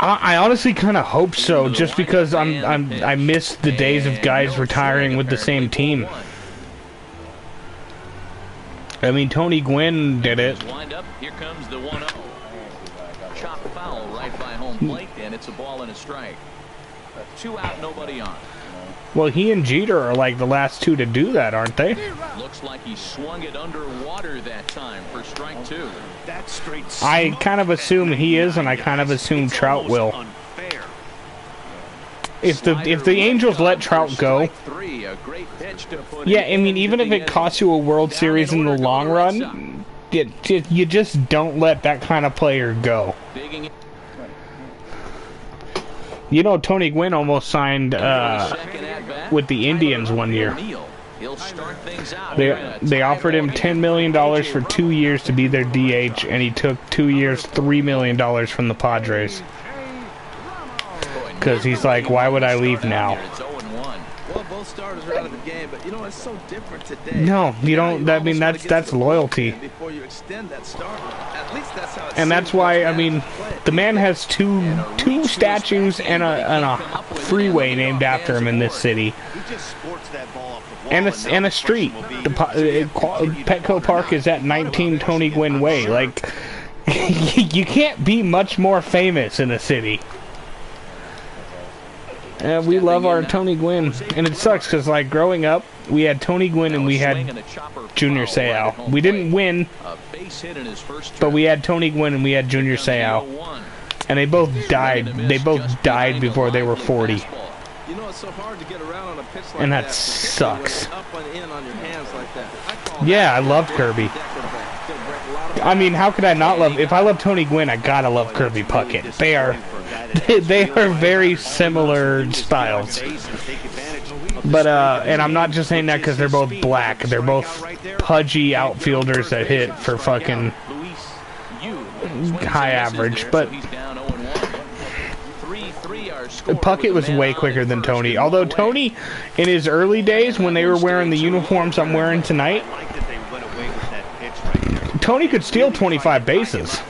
I honestly kind of hope so, just because I miss the days of guys retiring with the same team. I mean, Tony Gwynn did it. Here comes the 1-0. Chop foul right by home plate, and it's a ball and a strike. 2 out, nobody on. Well, he and Jeter are like the last two to do that, aren't they? Looks like he swung it underwater that time for strike 2. That's straight. I kind of assume he is, and I kind of assume Trout will. If the Angels let Trout go, yeah, I mean, even if it costs you a World Series in the long run, you just don't let that kind of player go. You know, Tony Gwynn almost signed with the Indians one year. They offered him $10 million for 2 years to be their DH, and he took 2 years, $3 million from the Padres. Because he's like, why would I leave now? Well, both starters are out of the game, but you know it's so different today. No, you don't. I mean, that's loyalty. Before you extend that start, at least that's how. And that's why, I mean, the man has two statues and a freeway named after him in this city. And a street. Petco Park is at 19 Tony Gwynn Way. Like, you can't be much more famous in a city. We love our Tony Gwynn, and it sucks because, like, growing up, we had Tony Gwynn and we had Junior Seau. We didn't win, but we had Tony Gwynn and we had Junior Seau, and they both died. They both died before they were 40. You know, it's so hard to get around on a pitch like and that sucks. Up and in on your hands like that. Yeah, I love Kirby. I mean, how could I not love? If I love Tony Gwynn, I gotta love Kirby Puckett. They are very similar styles. But and I'm not just saying that because they're both black. They're both pudgy outfielders that hit for fucking high average. But Puckett was way quicker than Tony. Although Tony, in his early days, when they were wearing the uniforms I'm wearing tonight, Tony could steal 25 bases.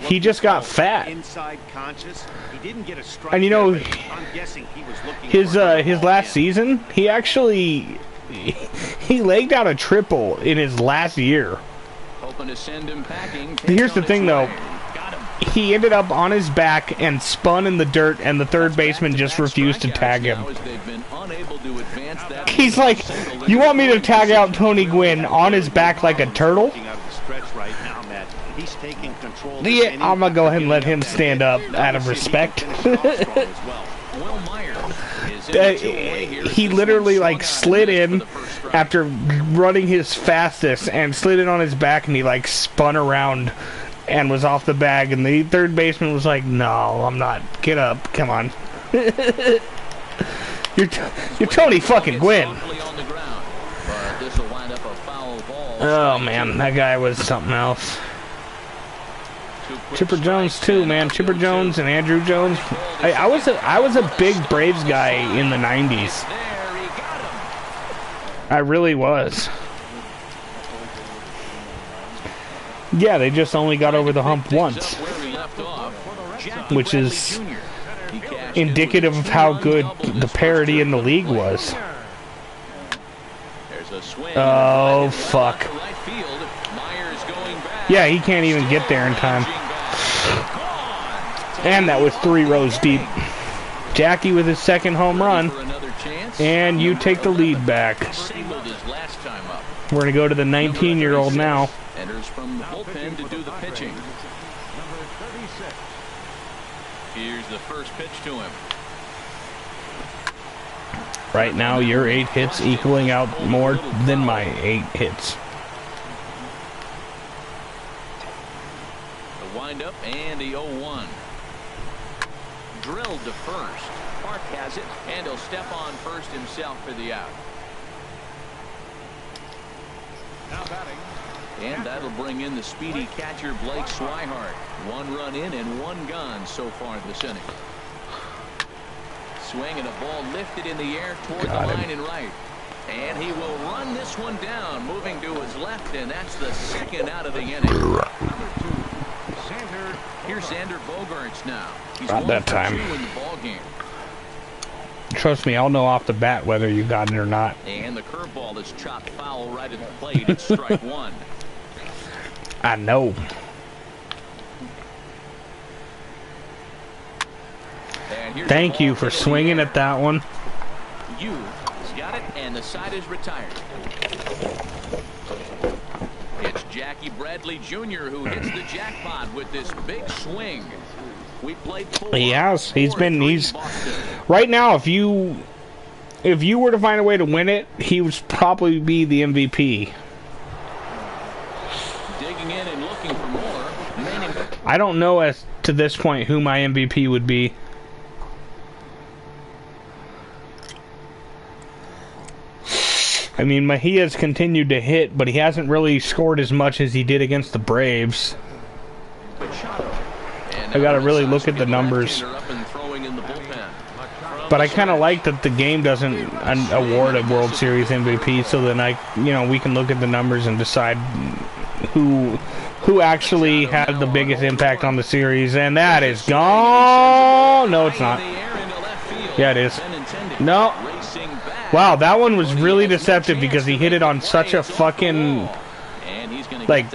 He just got fat. And you know, his last season, he actually he legged out a triple in his last year. Here's the thing though. He ended up on his back and spun in the dirt, and the third baseman just refused to tag him. He's like, you want me to tag out Tony Gwynn on his back like a turtle? Yeah, I'm going to go ahead and let him stand up out of respect. He literally like slid in after running his fastest and slid in on his back, and he like spun around and was off the bag, and the third baseman was like, no, I'm not. Get up. Come on. You're Tony fucking Gwynn. Oh, man. That guy was something else. Chipper Jones, too, man. Chipper Jones and Andrew Jones. I was a big Braves guy in the 90s. I really was. Yeah, they just only got over the hump once, which is indicative of how good the parity in the league was. Oh, fuck. Yeah, he can't even get there in time. And that was 3 rows deep. Jackie with his second home run, and you take the lead back. We're going to go to the 19-year-old now. Enters from the bullpen to do the pitching. Here's the first pitch to him. Right now, your 8 hits equaling out more than my 8 hits. Wind up and the 0-1. Drilled to first. Park has it, and he'll step on first himself for the out. Now batting. And that'll bring in the speedy catcher Blake Swihart. 1 run in and 1 gone so far this inning. Swing and a ball lifted in the air toward the line and right. And he will run this one down, moving to his left, and that's the second out of the inning. Here's Xander Bogaerts now. He's Not that time. 1 for 2 in the ball game. Trust me, I'll know off the bat whether you got it or not. And the curveball is chopped foul right at the plate. It's strike 1. I know. Thank you for swinging at that one. He's got it, and the side is retired. It's Jackie Bradley Jr. who hits the jackpot with this big swing. We played 4. He has. He's right now. If you were to find a way to win it, he would probably be the MVP. Digging in and looking for more. I don't know as to this point who my MVP would be. I mean, he has continued to hit, but he hasn't really scored as much as he did against the Braves. I gotta really look at the numbers. But I kind of like that the game doesn't award a World Series MVP, so then we can look at the numbers and decide who actually had the biggest impact on the series, and that is gone. No, it's not. Yeah, it is. No. Wow, that one was really deceptive because he hit it on such a fucking, like,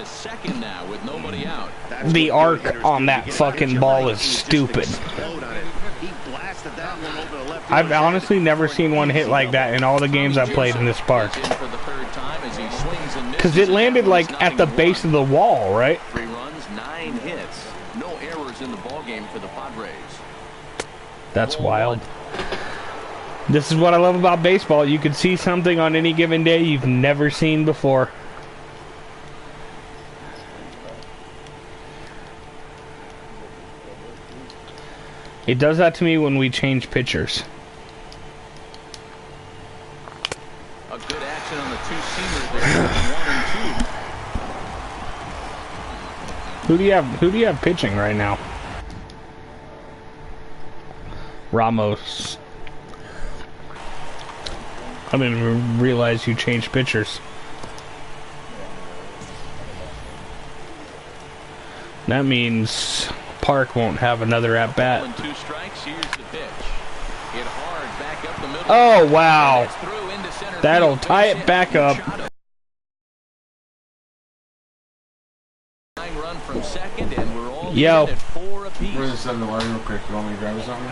the arc on that fucking ball is stupid. I've honestly never seen one hit like that in all the games I've played in this park. Because it landed, like, at the base of the wall, right? 3 runs, 9 hits. No errors in the ballgame for the Padres. That's wild. This is what I love about baseball. You can see something on any given day you've never seen before. It does that to me when we change pitchers. A good action on the 2-seamer there. 1 and 2. Who do you have pitching right now? Ramos. I didn't even realize you changed pitchers. That means Park won't have another at bat. 2 strikes. Here's the pitch. Hit hard back up the middle. Oh wow! That'll tie it back up. Run from second, and we're all Yo. at 4 apiece. Where's the 7 water real quick? You want me to grab something?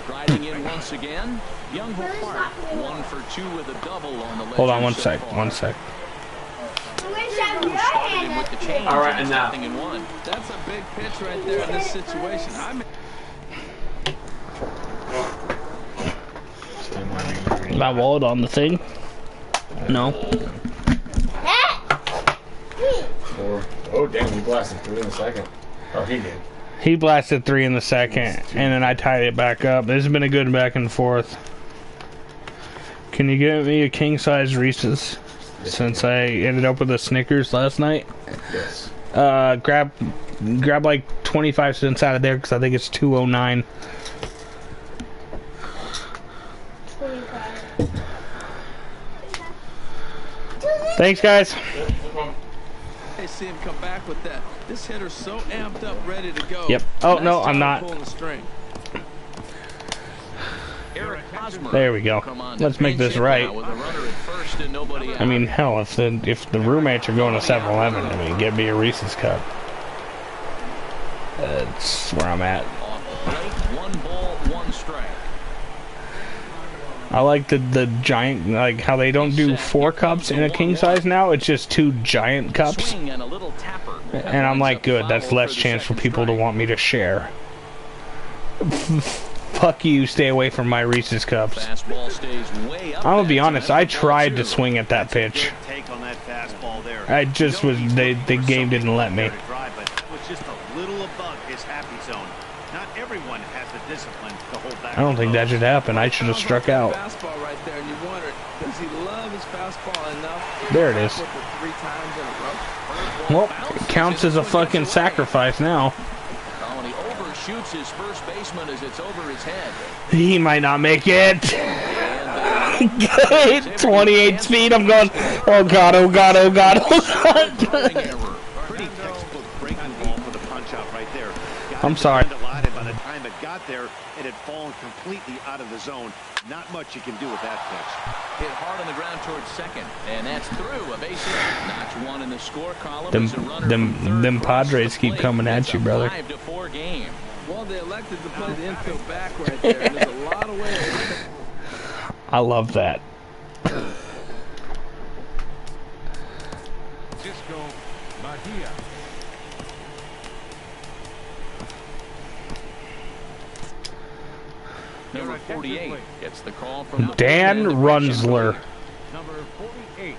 Striding in once again, Young-Ho Park, 1 for 2 with a double on the. Hold on 1 sec. 1 sec. All right, and now. That's a big pitch right there in this situation. My wallet on the thing? No. 4. Oh, damn, you blasted 3 in a second. Oh, he did. He blasted 3 in the second, and then I tied it back up. This has been a good back and forth. Can you get me a king-size Reese's? Since I ended up with a Snickers last night. Yes. Grab like 25 cents out of there because I think it's $2.09. Thanks, guys. I see him come back with that. This hitter's so amped up, ready to go. Yep. Oh, no, I'm not. Pulling the string. There we go. Let's make this right. I mean, hell, if the roommates are going to 7-Eleven, I mean, get me a Reese's cup. That's where I'm at. 1 ball, 1 strike. I like the giant, like how they don't do 4 cups in a king size now. It's just 2 giant cups. And I'm like, good, that's less chance for people to want me to share. Fuck you, stay away from my Reese's cups. I'm gonna be honest, I tried to swing at that pitch. I just was, the game didn't let me. just a little above his happy zone. Not everyone has the discipline to hold back. I don't think that should happen. I should have struck out. Fastball right there, and you wonder, does he love his fastball enough? There it is. 3 times in a row. Well, it counts as a fucking sacrifice now. Oh, and he overshoots his first baseman as it's over his head. He might not make it. 28 speed. I'm going. Oh god. Oh god. Oh god. Oh god. Pretty textbook breaking ball for the punch out right there. I'm sorry. By the time it got there, it had fallen completely out of the zone. Not much you can do with that pitch. Hit hard on the ground towards second, and that's through. A base hit. Notch 1 in the score column. Them Padres keep coming at you, brother. 5-4 game. Well, they elected to play the infield back right there. And there's a lot of ways. I love that. Cisco Mejia. Number 48 gets the call from the Dan Runsler. Number 48.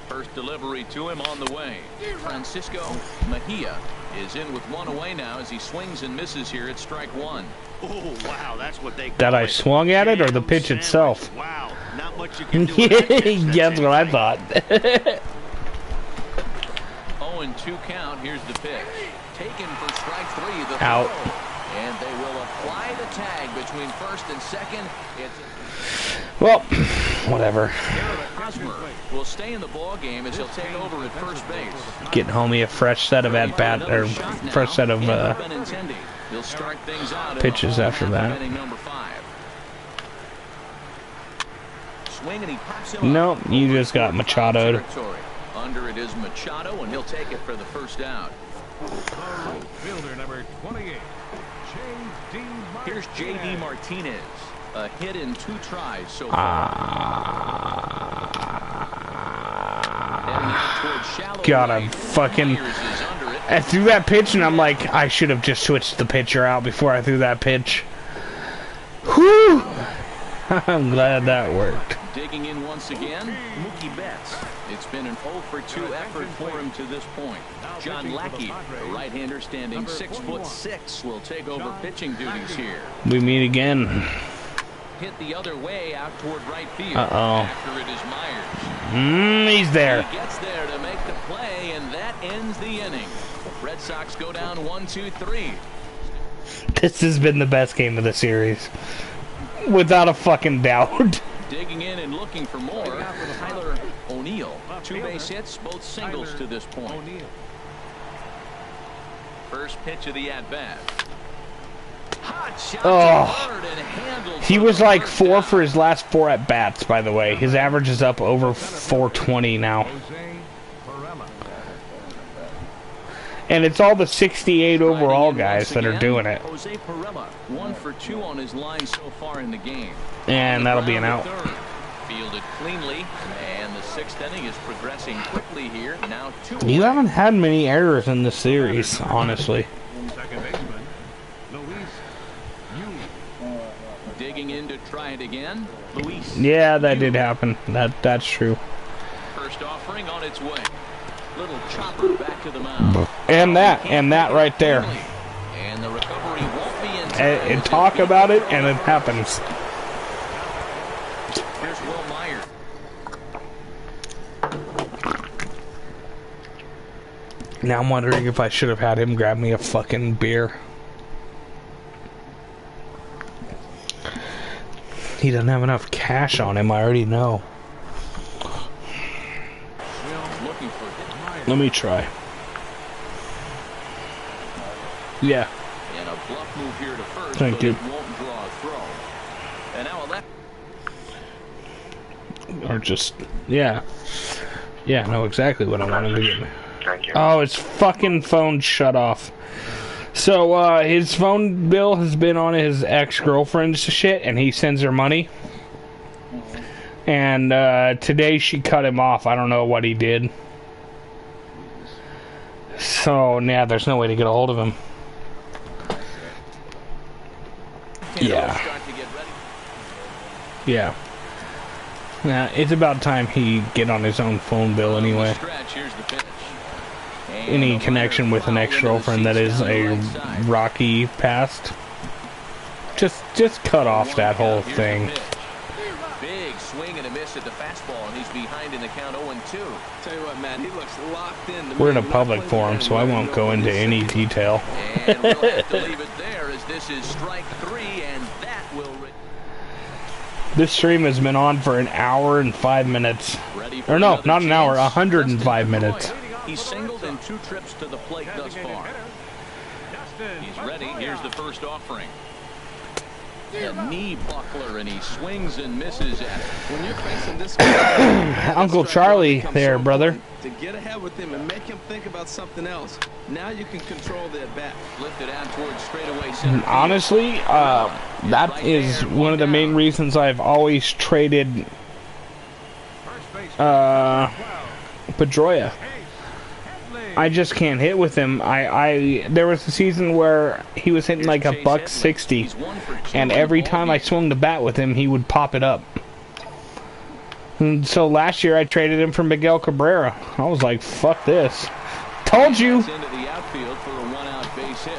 First delivery to him on the way. Francisco Mejia is in with 1 away now as he swings and misses here at strike 1. Oh, wow, that's what they call That I it. swung at it or the pitch itself? Wow, not much you can do with that pitch. That's what I thought. 0-2 count. Here's the pitch. Taken for strike 3. The Out. throw. And they will apply the tag between first and second. Well, whatever. Hosmer will stay in the ball game as he'll take over at first base. Getting homie a fresh set of at-bat, or fresh set of He'll start things out pitches after that. Number 5. Swing and he pops him No, up. you just got Machado'd. Under it is Machado, and he'll take it for the first out. Fielder number 28. J.D. Here's J.D. Martinez. A hit in 2 tries so far. God, I'm fucking. I threw that pitch and I'm like, I should have just switched the pitcher out before I threw that pitch. Whew! I'm glad that worked. Digging in once again, Mookie Betts. It's been an 0-for-2 effort for him to this point. John Lackey, the right-hander standing 6'6", will take over pitching duties here. We meet again. Hit the other way out toward right field. After it is Myers. He's there. He gets there to make the play, and that ends the inning. Red Sox go down 1-2-3. This has been the best game of the series. Without a fucking doubt. Digging in and looking for more, Tyler O'Neill. 2 base hits, both singles to this point. First pitch of the at-bat. Oh, he was like 4 for his last 4 at-bats, by the way. His average is up over 420 now. And it's all the 68 overall guys that are doing it. Jose Pirela, 1 for 2 on his line so far in the game. And that'll be an out. Fielded cleanly, and the 6th inning is progressing quickly here. Now 2. You haven't had many errors in this series, honestly. Second baseman, Digging in to try it again, Luis. Yeah, that did happen. That's true. First offering on its way. Little chopper back to the mound. And that right there. And the recovery won't be in time. And talk about it, and it happens. Here's Will Myers. Now I'm wondering if I should have had him grab me a fucking beer. He doesn't have enough cash on him, I already know. Let me try. Yeah. And a bluff move here to first. Thank you. Won't draw a throw. And now a left. Or just, yeah. Yeah, I know exactly what I wanted to get. Thank you. Oh, his fucking phone shut off. So, his phone bill has been on his ex-girlfriend's shit, and he sends her money. And, today she cut him off. I don't know what he did. So, yeah, there's no way to get a hold of him. Yeah. Yeah. Yeah, it's about time he get on his own phone bill anyway. any connection with an ex-girlfriend that is a rocky past. Just cut off that whole thing. Big swing and a miss at the fastball, and he's behind in the count 0-2. Tell you what, man, he looks locked in. We're in a public forum, so I won't go into any detail. And we'll have to leave it there, as this is strike 3, and that will... This stream has been on for an hour and 5 minutes. Or no, not an hour, 105 minutes. He's singled in 2 trips to the plate thus far. He's ready. Here's the first offering. A knee buckler, and he swings and misses at it. When you're facing this guy, Uncle Charlie there, brother. To get ahead with him and make him think about something else. Now you can control the at-bat. Lifted out towards straightaway center. Honestly, that is one of the main reasons I've always traded Pedroia. I just can't hit with him. There was a season where he was hitting like a $160, and every time I swung the bat with him, he would pop it up. And so last year I traded him for Miguel Cabrera. I was like, fuck this. Told you. Into the outfield for a 1-out base hit.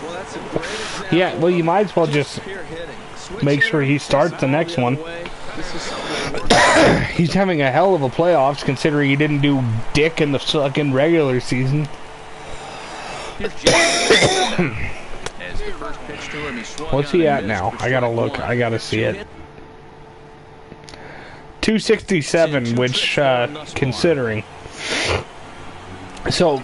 Well, that's a great example. Yeah, well, you might as well just make sure he starts the next one. He's having a hell of a playoffs considering he didn't do dick in the fucking regular season. What's he at now? I gotta look. I gotta see it. 267, which, considering. So,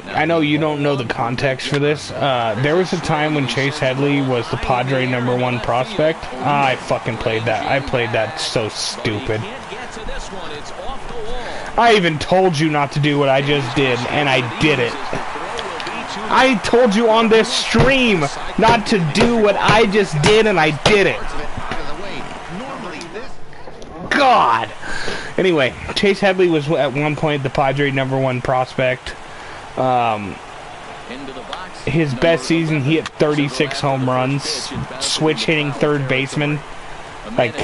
I know you don't know the context for this. There was a time when Chase Headley was the Padre #1 prospect. I fucking played that. I played that so stupid. I even told you not to do what I just did, and I did it. I told you on this stream not to do what I just did, and I did it. God! Anyway, Chase Headley was at one point the Padre #1 prospect. His best season, he hit 36 home runs, switch hitting third baseman. Like,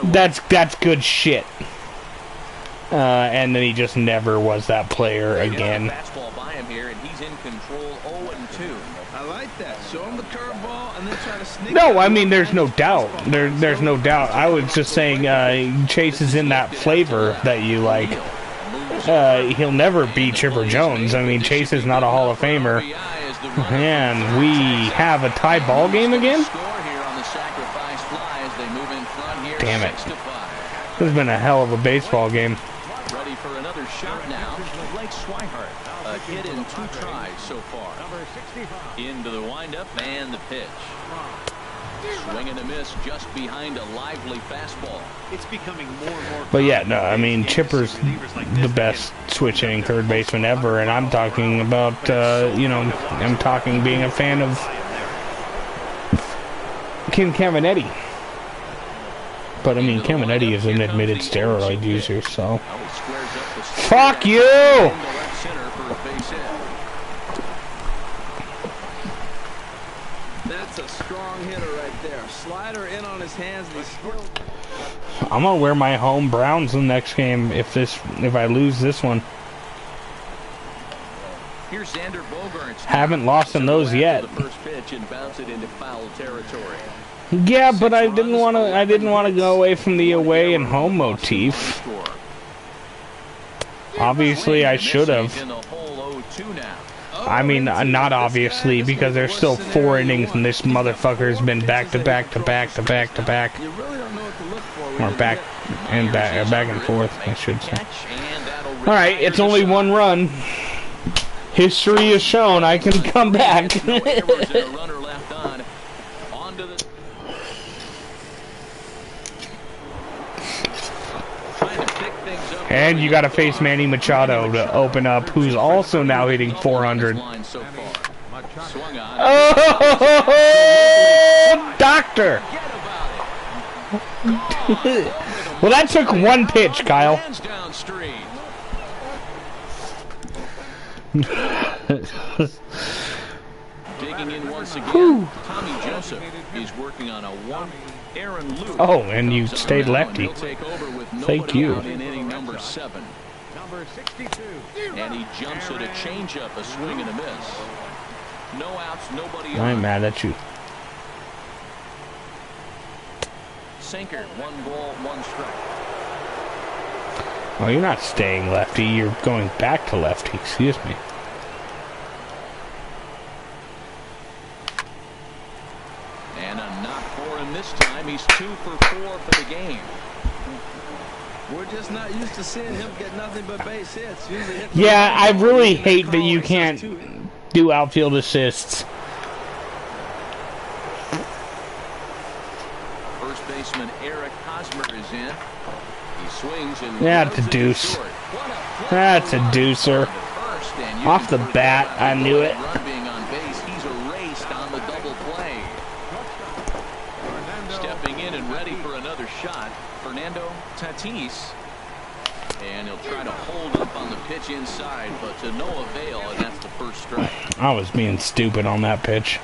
that's good shit. And then he just never was that player again. I like that. Show him the curveball and then try to sneak. No, I mean, there's no doubt. There's no doubt. I was just saying, Chase is in that flavor that you like. He'll never beat Chipper Jones. I mean, Chase is not a Hall of Famer. And we have a tie ball game again? Damn it. This has been a hell of a baseball game. Ready for another shot now. Blake Swihart. A hit in 2 tries so far. Into the windup and the pitch. Swing and a miss just behind a lively fastball. It's becoming more and more. But yeah, no, I mean, Chipper's the best switch hitting third baseman ever, and I'm talking about, you know, I'm talking being a fan of Ken Caminetti. But I mean, Caminetti is an admitted steroid user, so. Fuck you! That's a strong hitter right there. Slider in on his hands, and he's still. I'm gonna wear my home Browns the next game if I lose this one. Here's Xander Bogaerts. Haven't lost in those yet. The first pitch and bounce it into foul territory. Yeah, but I didn't want to go away from the away and home motif. Obviously, I should have. I mean, not obviously, because there's still 4 innings and this motherfucker has been back to back to back to back to back. Or back and forth, I should say. Alright, it's only 1 run. History has shown I can come back. And you got to face Manny Machado to open up, who's also now hitting 400. Oh, doctor! Well, that took 1 pitch, Kyle. Digging in once again, Tommy Joseph is working on a 1. Aaron Luke. Oh, and you stayed lefty. Thank you. In inning number 7. Number 62. And he jumps at a changeup, a swing and a miss. No outs, nobody I ain't on. mad at you. Sinker, 1 ball, 1 strike. Oh, you're not staying lefty. You're going back to lefty. Excuse me. And a knock for him this time. He's 2 for 4 for the game. We're just not used to seeing him get nothing but base hits. Usually hit Yeah, I really hate that call you it can't says 2. do outfield assists. First baseman Eric Hosmer is in. He swings and That's a throws it to deuce. short. What a play That's a run deucer. on to first, and you Off can the forget bat, about I the knew it. run being on base. He's erased on the double play. Stepping in and ready for another shot, Fernando Tatis. And he'll try to hold up on the pitch inside, but to no avail, and that's the first strike. I was being stupid on that pitch.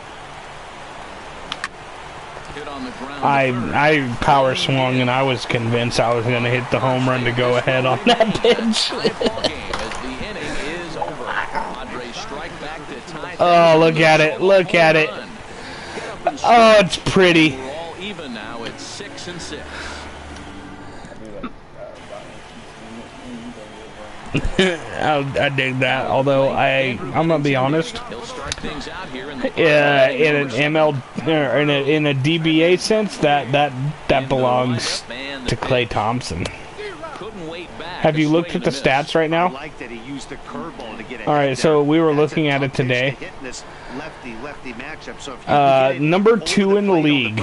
Hit on the ground. I power swung and I was convinced I was going to hit the home run to go ahead on that pitch. Oh, look at it. Look at it. Oh, it's pretty. We're all even now. It's 6 and 6. I dig that. Although I'm gonna be honest. He'll start things out here in the In an ML or in a DBA sense, that belongs to Klay Thompson. couldn't wait back. Have you looked at the stats right now? like that he used the curveball to get All right, so we were looking at it today. Lefty matchup. So if you Number 2 in the league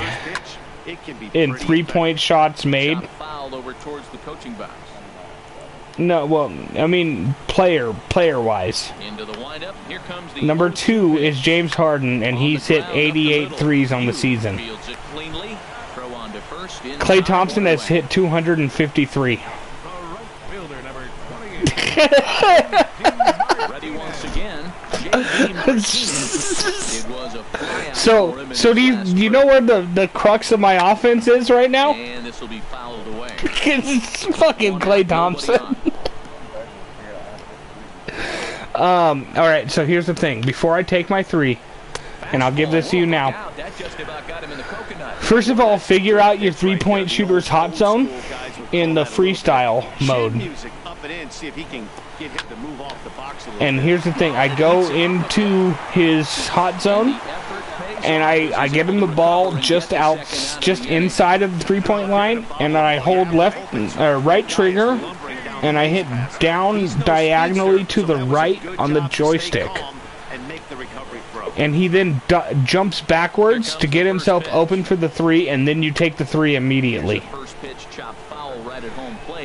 in 3-point shots made. Shot fouled over towards the coaching box. No, well, I mean player-wise. Into the windup. Here comes the Number 2 is James Harden, and he's hit 88 threes on the season. Fields it cleanly. Throw on to first. Klay Thompson has hit 253. The right fielder, number 28. Ready once again. J.D. Martinez. It was a flyout for him in So do his you last know where the crux of my offense is right now? and this will be fouled away. It's fucking Klay Thompson. All right, so here's the thing. Before I take my 3, and I'll give this to you now. That just about got him in the coconut. First of all, figure out your 3-point shooter's hot zone in the freestyle mode. And here's the thing. I go into his hot zone, and I give him the ball just inside of the 3-point line, and then I hold right trigger, and I hit down diagonally to the right on the joystick. And he then jumps backwards to get himself open for the 3, and then you take the 3 immediately.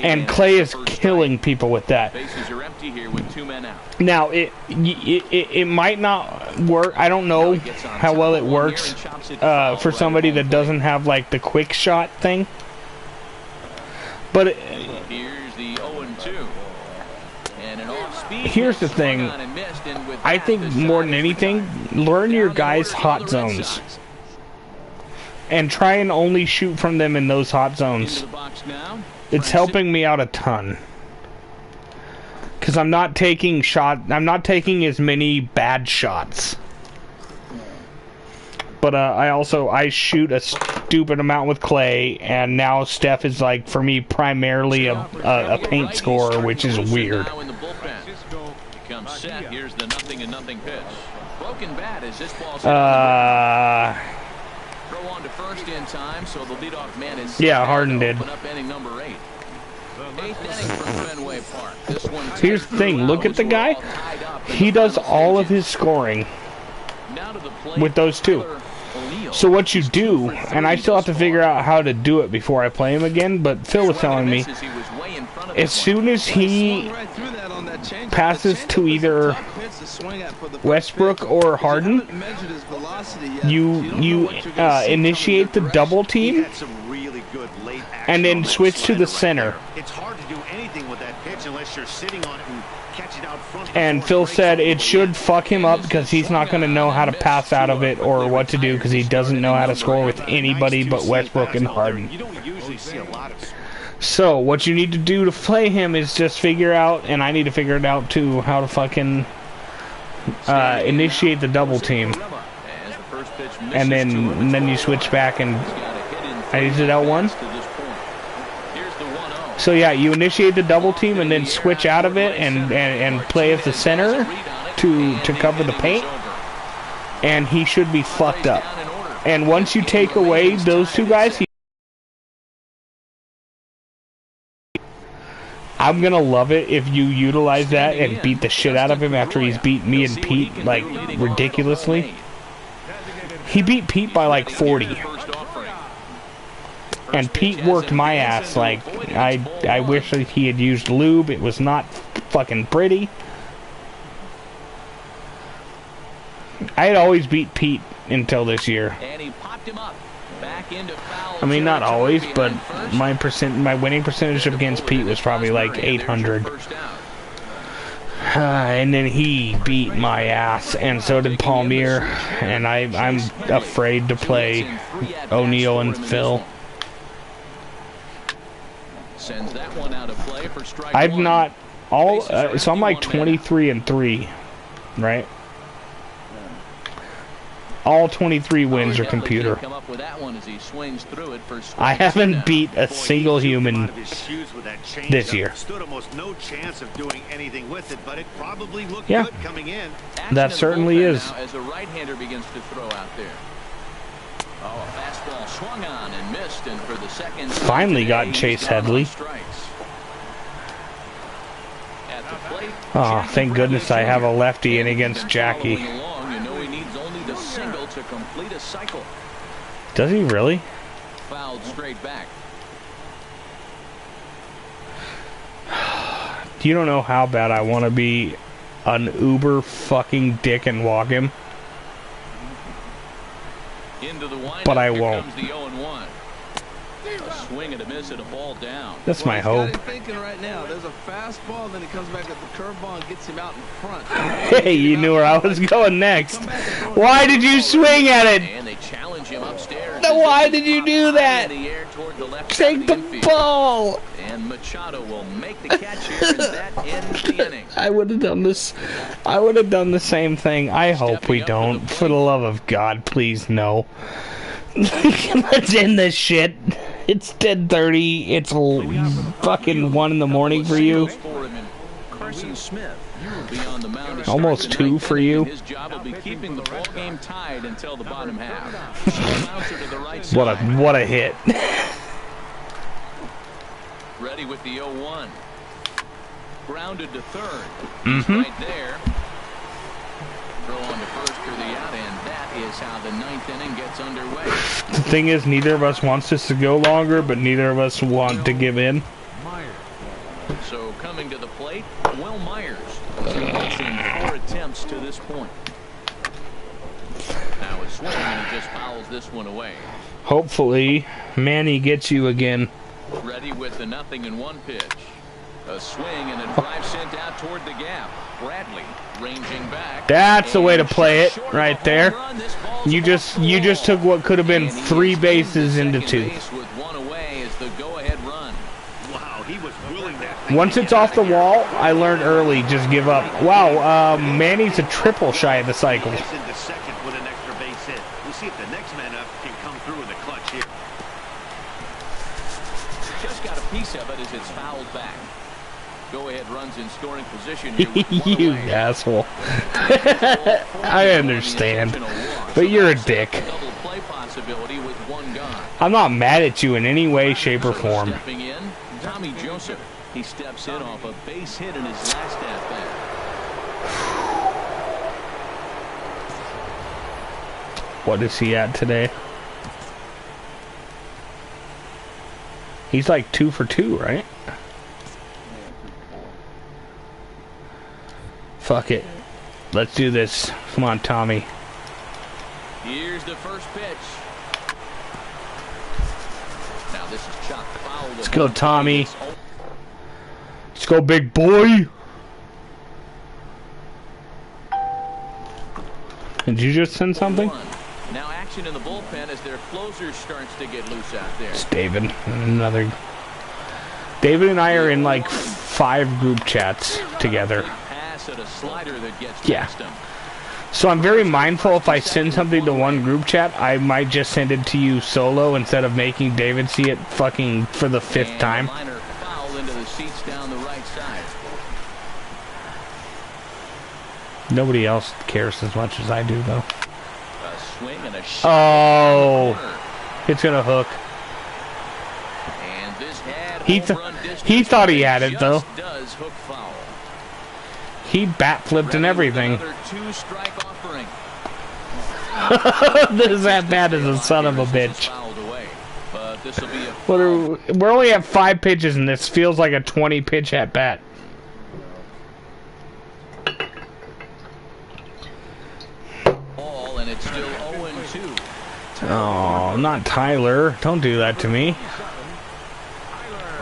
And Klay is killing people with that. Bases are empty here with 2 men out. Now, it might not work. I don't know how well it works for somebody that doesn't have, like, the quick shot thing. But Here's the 0-2. And an off-speed here's the hit, thing. swung on and missed, and with I that, think the more shot than is anything, retired. learn your Down the guys' orders of hot the Red zones. Sox. And try and only shoot from them in those hot Into zones. the box now. It's helping me out a ton. Because I'm not taking as many bad shots. But I shoot a stupid amount with Klay, and now Steph is, like, for me, primarily a paint scorer, which is weird. Now in the bullpen. He comes set. Here's the 0-0 pitch. Broken bat as this ball's hit on the ground. Throw on to first in time, so the leadoff man is Yeah, Harden did. open up inning number 8. 8th inning from Fenway Park. This one Here's the thing, look at the guy. He does all of his scoring now to the plate, with those 2. O'Neal. So what you do, and I still have to figure out how to do it before I play him again, but Phil was telling me, as soon as he passes to either Westbrook or Harden, you initiate the double team and then switch to the center. It's hard to do anything with that pitch unless you're sitting on it and catch it out front. And Phil said it should fuck him up because he's not going to know how to pass out of it or what to do because he doesn't know how to score with anybody but Westbrook and Harden. You don't usually see a lot of So what you need to do to play him is just figure out, and I need to figure it out too, how to fucking initiate the double team, and then you switch back and I use it L1. So yeah, you initiate the double team and then switch out of it and play as the center to cover the paint, and he should be fucked up. And once you take away those two guys, I'm gonna love it if you utilize that and beat the shit out of him after he's beat me and Pete like ridiculously. He beat Pete by like 40. And Pete worked my ass. Like, I wish that he had used lube. It was not fucking pretty. I had always beat Pete until this year. I mean, not always, but my winning percentage against Pete was probably like 800. And then he beat my ass, and so did Palmier. And I'm afraid to play O'Neal and Phil. I've not all, so I'm like 23-3, right? All 23 wins are computer. I haven't beat a single human this year. Yeah, that certainly is. As a right-hander begins to throw out there. Oh, a fastball swung on and missed, and for the second finally got Chase Headley. Oh, thank goodness I have a lefty in against Jackie. To complete a cycle. Does he really? Fouled straight back. You don't know how bad I want to be an uber fucking dick and walk him. Into the windup, but I won't. Comes the 0-1. A swing and a miss and a ball down. That's my hope. Thinking right now, there's a fastball, then he comes back at the curveball and gets him out in front. Hey, you knew where I was going next. Why did you swing at it? And they challenge him upstairs. No, why did you do that? Take the ball. And Machado will make the catch here, and that ends the inning. I would have done this. I would have done the same thing. I hope we don't. For the love of God, please no. Let's end this shit. It's 10:30. It's fucking 1 in the morning for you. Almost 2 for you. His job will be keeping the ball game tied until the bottom half. What a hit. Ready with the 0-1. Grounded to third. Mm-hmm. Right there. Throw on to first for the out, and that is how the 9th inning gets underway. The thing is, neither of us wants this to go longer, but neither of us want to give in. So coming to the plate, Will Myers. 2 hits in 4 attempts to this point. Now a swing, and he just fouls this one away. Hopefully, Manny gets you again. Ready with the 0-1 pitch. A swing and a drive sent out toward the gap. Bradley ranging back. That's the way to play it, right there. You just took what could have been 3 bases into 2. Once it's off the wall, I learned early, just give up. Wow, Manny's a triple shy of the cycle. We'll see if the next man up can come through in the clutch here. Just got a piece of it as it's fouled back. Go ahead runs in scoring position here. You asshole. I understand, but you're a dick. Double play possibility with 1 gone. I'm not mad at you in any way, shape, or form. Stepping in, Tommy Joseph. He steps in off a base hit in his last at bat. What is he at today? He's like 2 for 2, right? Fuck it. Let's do this. Come on, Tommy. Here's the first pitch. Now this is chopped foul. Let's go, Tommy. Let's go, big boy. Did you just send something? Now action in the bullpen as their closer starts to get loose out there. It's David. Another. David and I are in like 5 group chats together. Pass at a slider that gets Yeah. past him. So I'm very mindful if I send something to one group chat, I might just send it to you solo instead of making David see it fucking for the 5th And time. the liner fouled into the seats down the right side. Nobody else cares as much as I do, though. A swing and a shot. Oh, it's gonna hook. And this had He home run distance, he thought he but had it though. just does hook foul. He bat flipped and Ready with everything. another 2-strike offering. This at bat is a son of a This is bitch. fouled away, but this will be a What are, we're only at 5 pitches, and this feels like a 20 pitch at bat. ball, and it's still 0-2. Oh, not Tyler. Don't do that to me.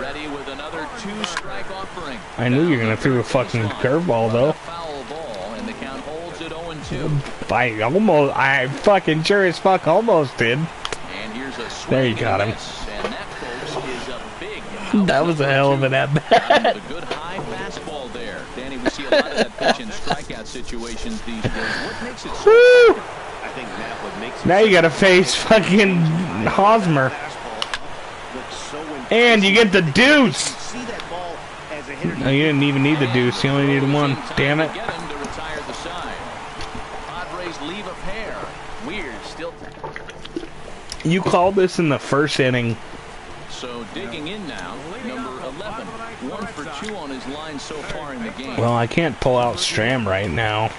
Ready with another 2-strike offering. I knew you were gonna throw a fucking curveball though. Foul ball, and the count holds at 0-2. I fucking sure as fuck almost did. And here's a swing. There you got him. And that, folks, is a big That was a hell of an at with bat. a good high fastball there. Danny, we see a lot of that pitch in strikeout situations these days. What makes it so Woo! I think Matt, what makes it Now you gotta face fucking Hosmer. And you get the deuce! see that ball as a hitter. No, you didn't even need the deuce. You only needed one. Damn it. Get him to retire the side. Padres leave a pair. Weird, still. You called this in the first inning. So digging in now, number 11. 1 for 2 on his line so far in the game. Well, I can't pull out Stram right now.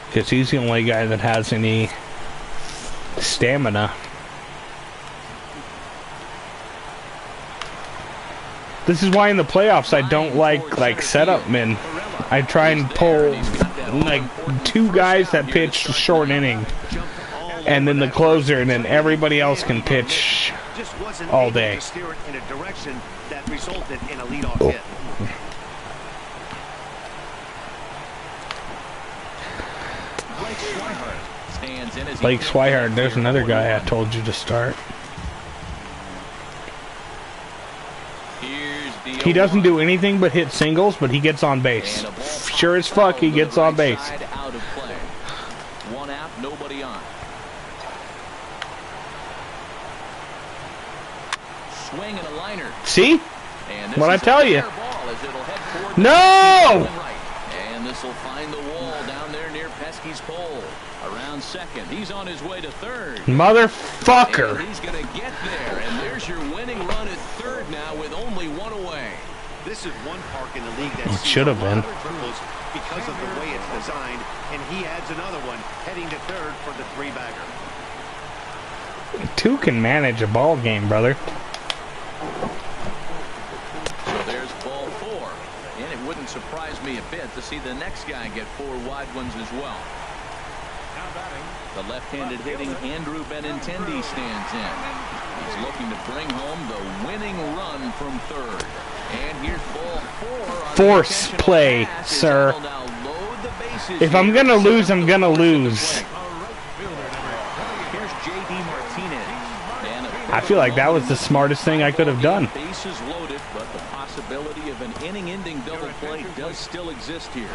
Because he's the only guy that has any stamina. This is why in the playoffs I don't like setup men. I try and pull like 2 guys that pitch short inning, and then the closer, and then everybody else can pitch Just wasn't all able day. to steer it in a direction that resulted in a leadoff hit. Blake Swihart stands in as Blake Swihart. There's another guy I told you to start. Here's the He doesn't do anything but hit singles, but he gets on base. Sure as fuck, he gets on base. Out of play. 1 out, nobody on. Swing and a liner. See? And this What'd I is a tell you? fair ball as it'll head toward No! the right. And this will find the wall down there near Pesky's pole. Around second. He's on his way to third. Motherfucker. And he's going to get there. And there's your winning run at third now with only 1 away. This is one park in the league that It should have been. triples because of the way it's designed, and he adds another one heading to third for the 3-bagger. 2 can manage a ball game, brother. So there's ball 4. And it wouldn't surprise me a bit to see the next guy get 4 wide ones as well. The left-handed hitting Andrew Benintendi stands in. He's looking to bring home the winning run from third. And here's ball 4. On Force the play, pass. sir. It'll now load the bases If I'm here. gonna lose, I'm gonna lose. Here's J.D. Martinez. And I feel like that was the smartest thing I could have done. Bases loaded, but the possibility of an inning-ending double play does still exist here.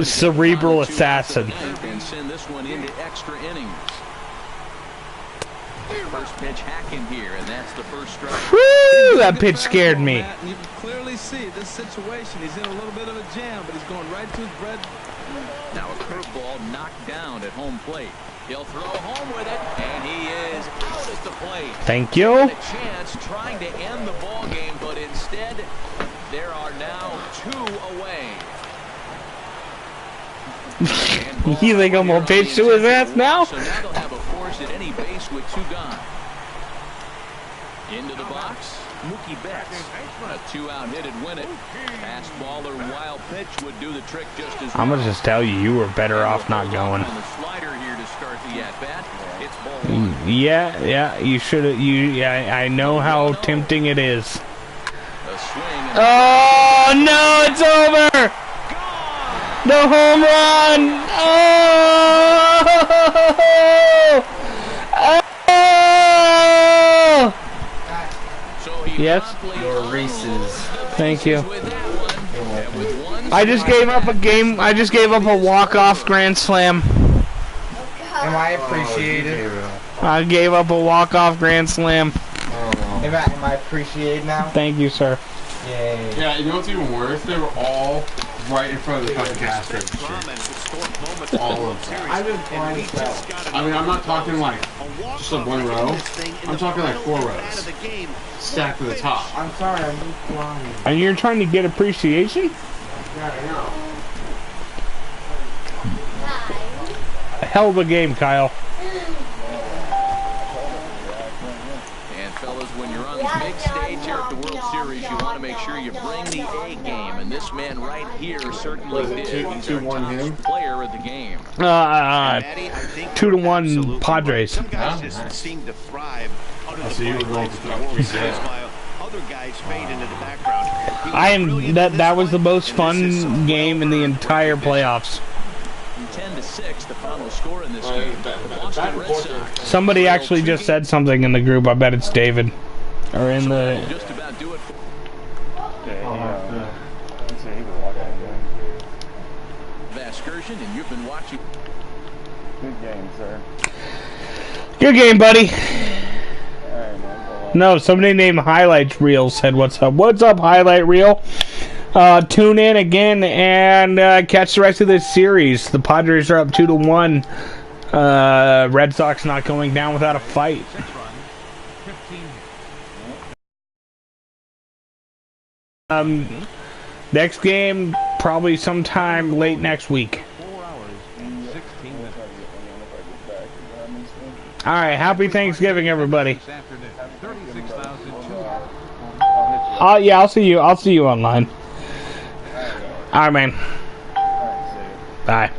Cerebral assassin. And send this one into extra innings. First pitch hacking here, and that's the first strike. Woo! That pitch scared me. And you can clearly see this situation. He's in a little bit of a jam, but he's going right to his bread. Now a curveball knocked down at home plate. He'll throw home with it, and he is out at the plate. Thank you. A chance trying to end the ball game, but instead there are now 2 away. You think I'm gonna pitch to his ass now? So now they'll have a force at any base with 2 gone. Into the box, Mookie Betts. A 2-out hit and win it. Fastball or wild pitch would do the trick just as well. I'm gonna just tell you, you were better off not going. On the slider here to start the at-bat. It's ball 1. Yeah, you should have. I know how tempting it is. A swing. And Oh no, it's over! The home run! Oh! Oh! Yes? Your Reese's. Thank you. I just gave up a game. I just gave up a walk-off grand slam. Am I appreciated? I gave up a walk-off grand slam. Am I appreciated now? Thank you, sir. Yay. Yeah, you know what's even worse? They were all right in front of the fucking cash register. All of them. I've been flying fast. I mean, I'm not talking like just like one row. I'm talking like 4 rows. Stacked to the top. I'm sorry, I'm just flying. And you're trying to get appreciation? Yeah, I know. A hell of a game, Kyle. And fellas, when you're on the big stage here at the World Series, you want to make sure you bring the A game, and this man right here certainly did. He's our top player of the game. 2-1 Padres. Some guys just seem to thrive under the you were going to talk other guys fade into the background. That was the most fun game in the entire playoffs. 10-6, the final score in this game. The Boston Red Sox. Somebody actually just said something in the group. I bet it's David. Or in the... Just about do it for Vaskersian, and you've been watching. Good game, sir. Good game, buddy. Alright, man. No, somebody named Highlights Reel said, "What's up? What's up, Highlight Reel?" Tune in again and catch the rest of this series. The Padres are up 2-1. Red Sox not going down without a fight. Next game probably sometime late next week. 4 hours and 16 minutes. All right, happy Thanksgiving, everybody. This afternoon, 36,200. Yeah, I'll see you. I'll see you online. All right, man. Bye.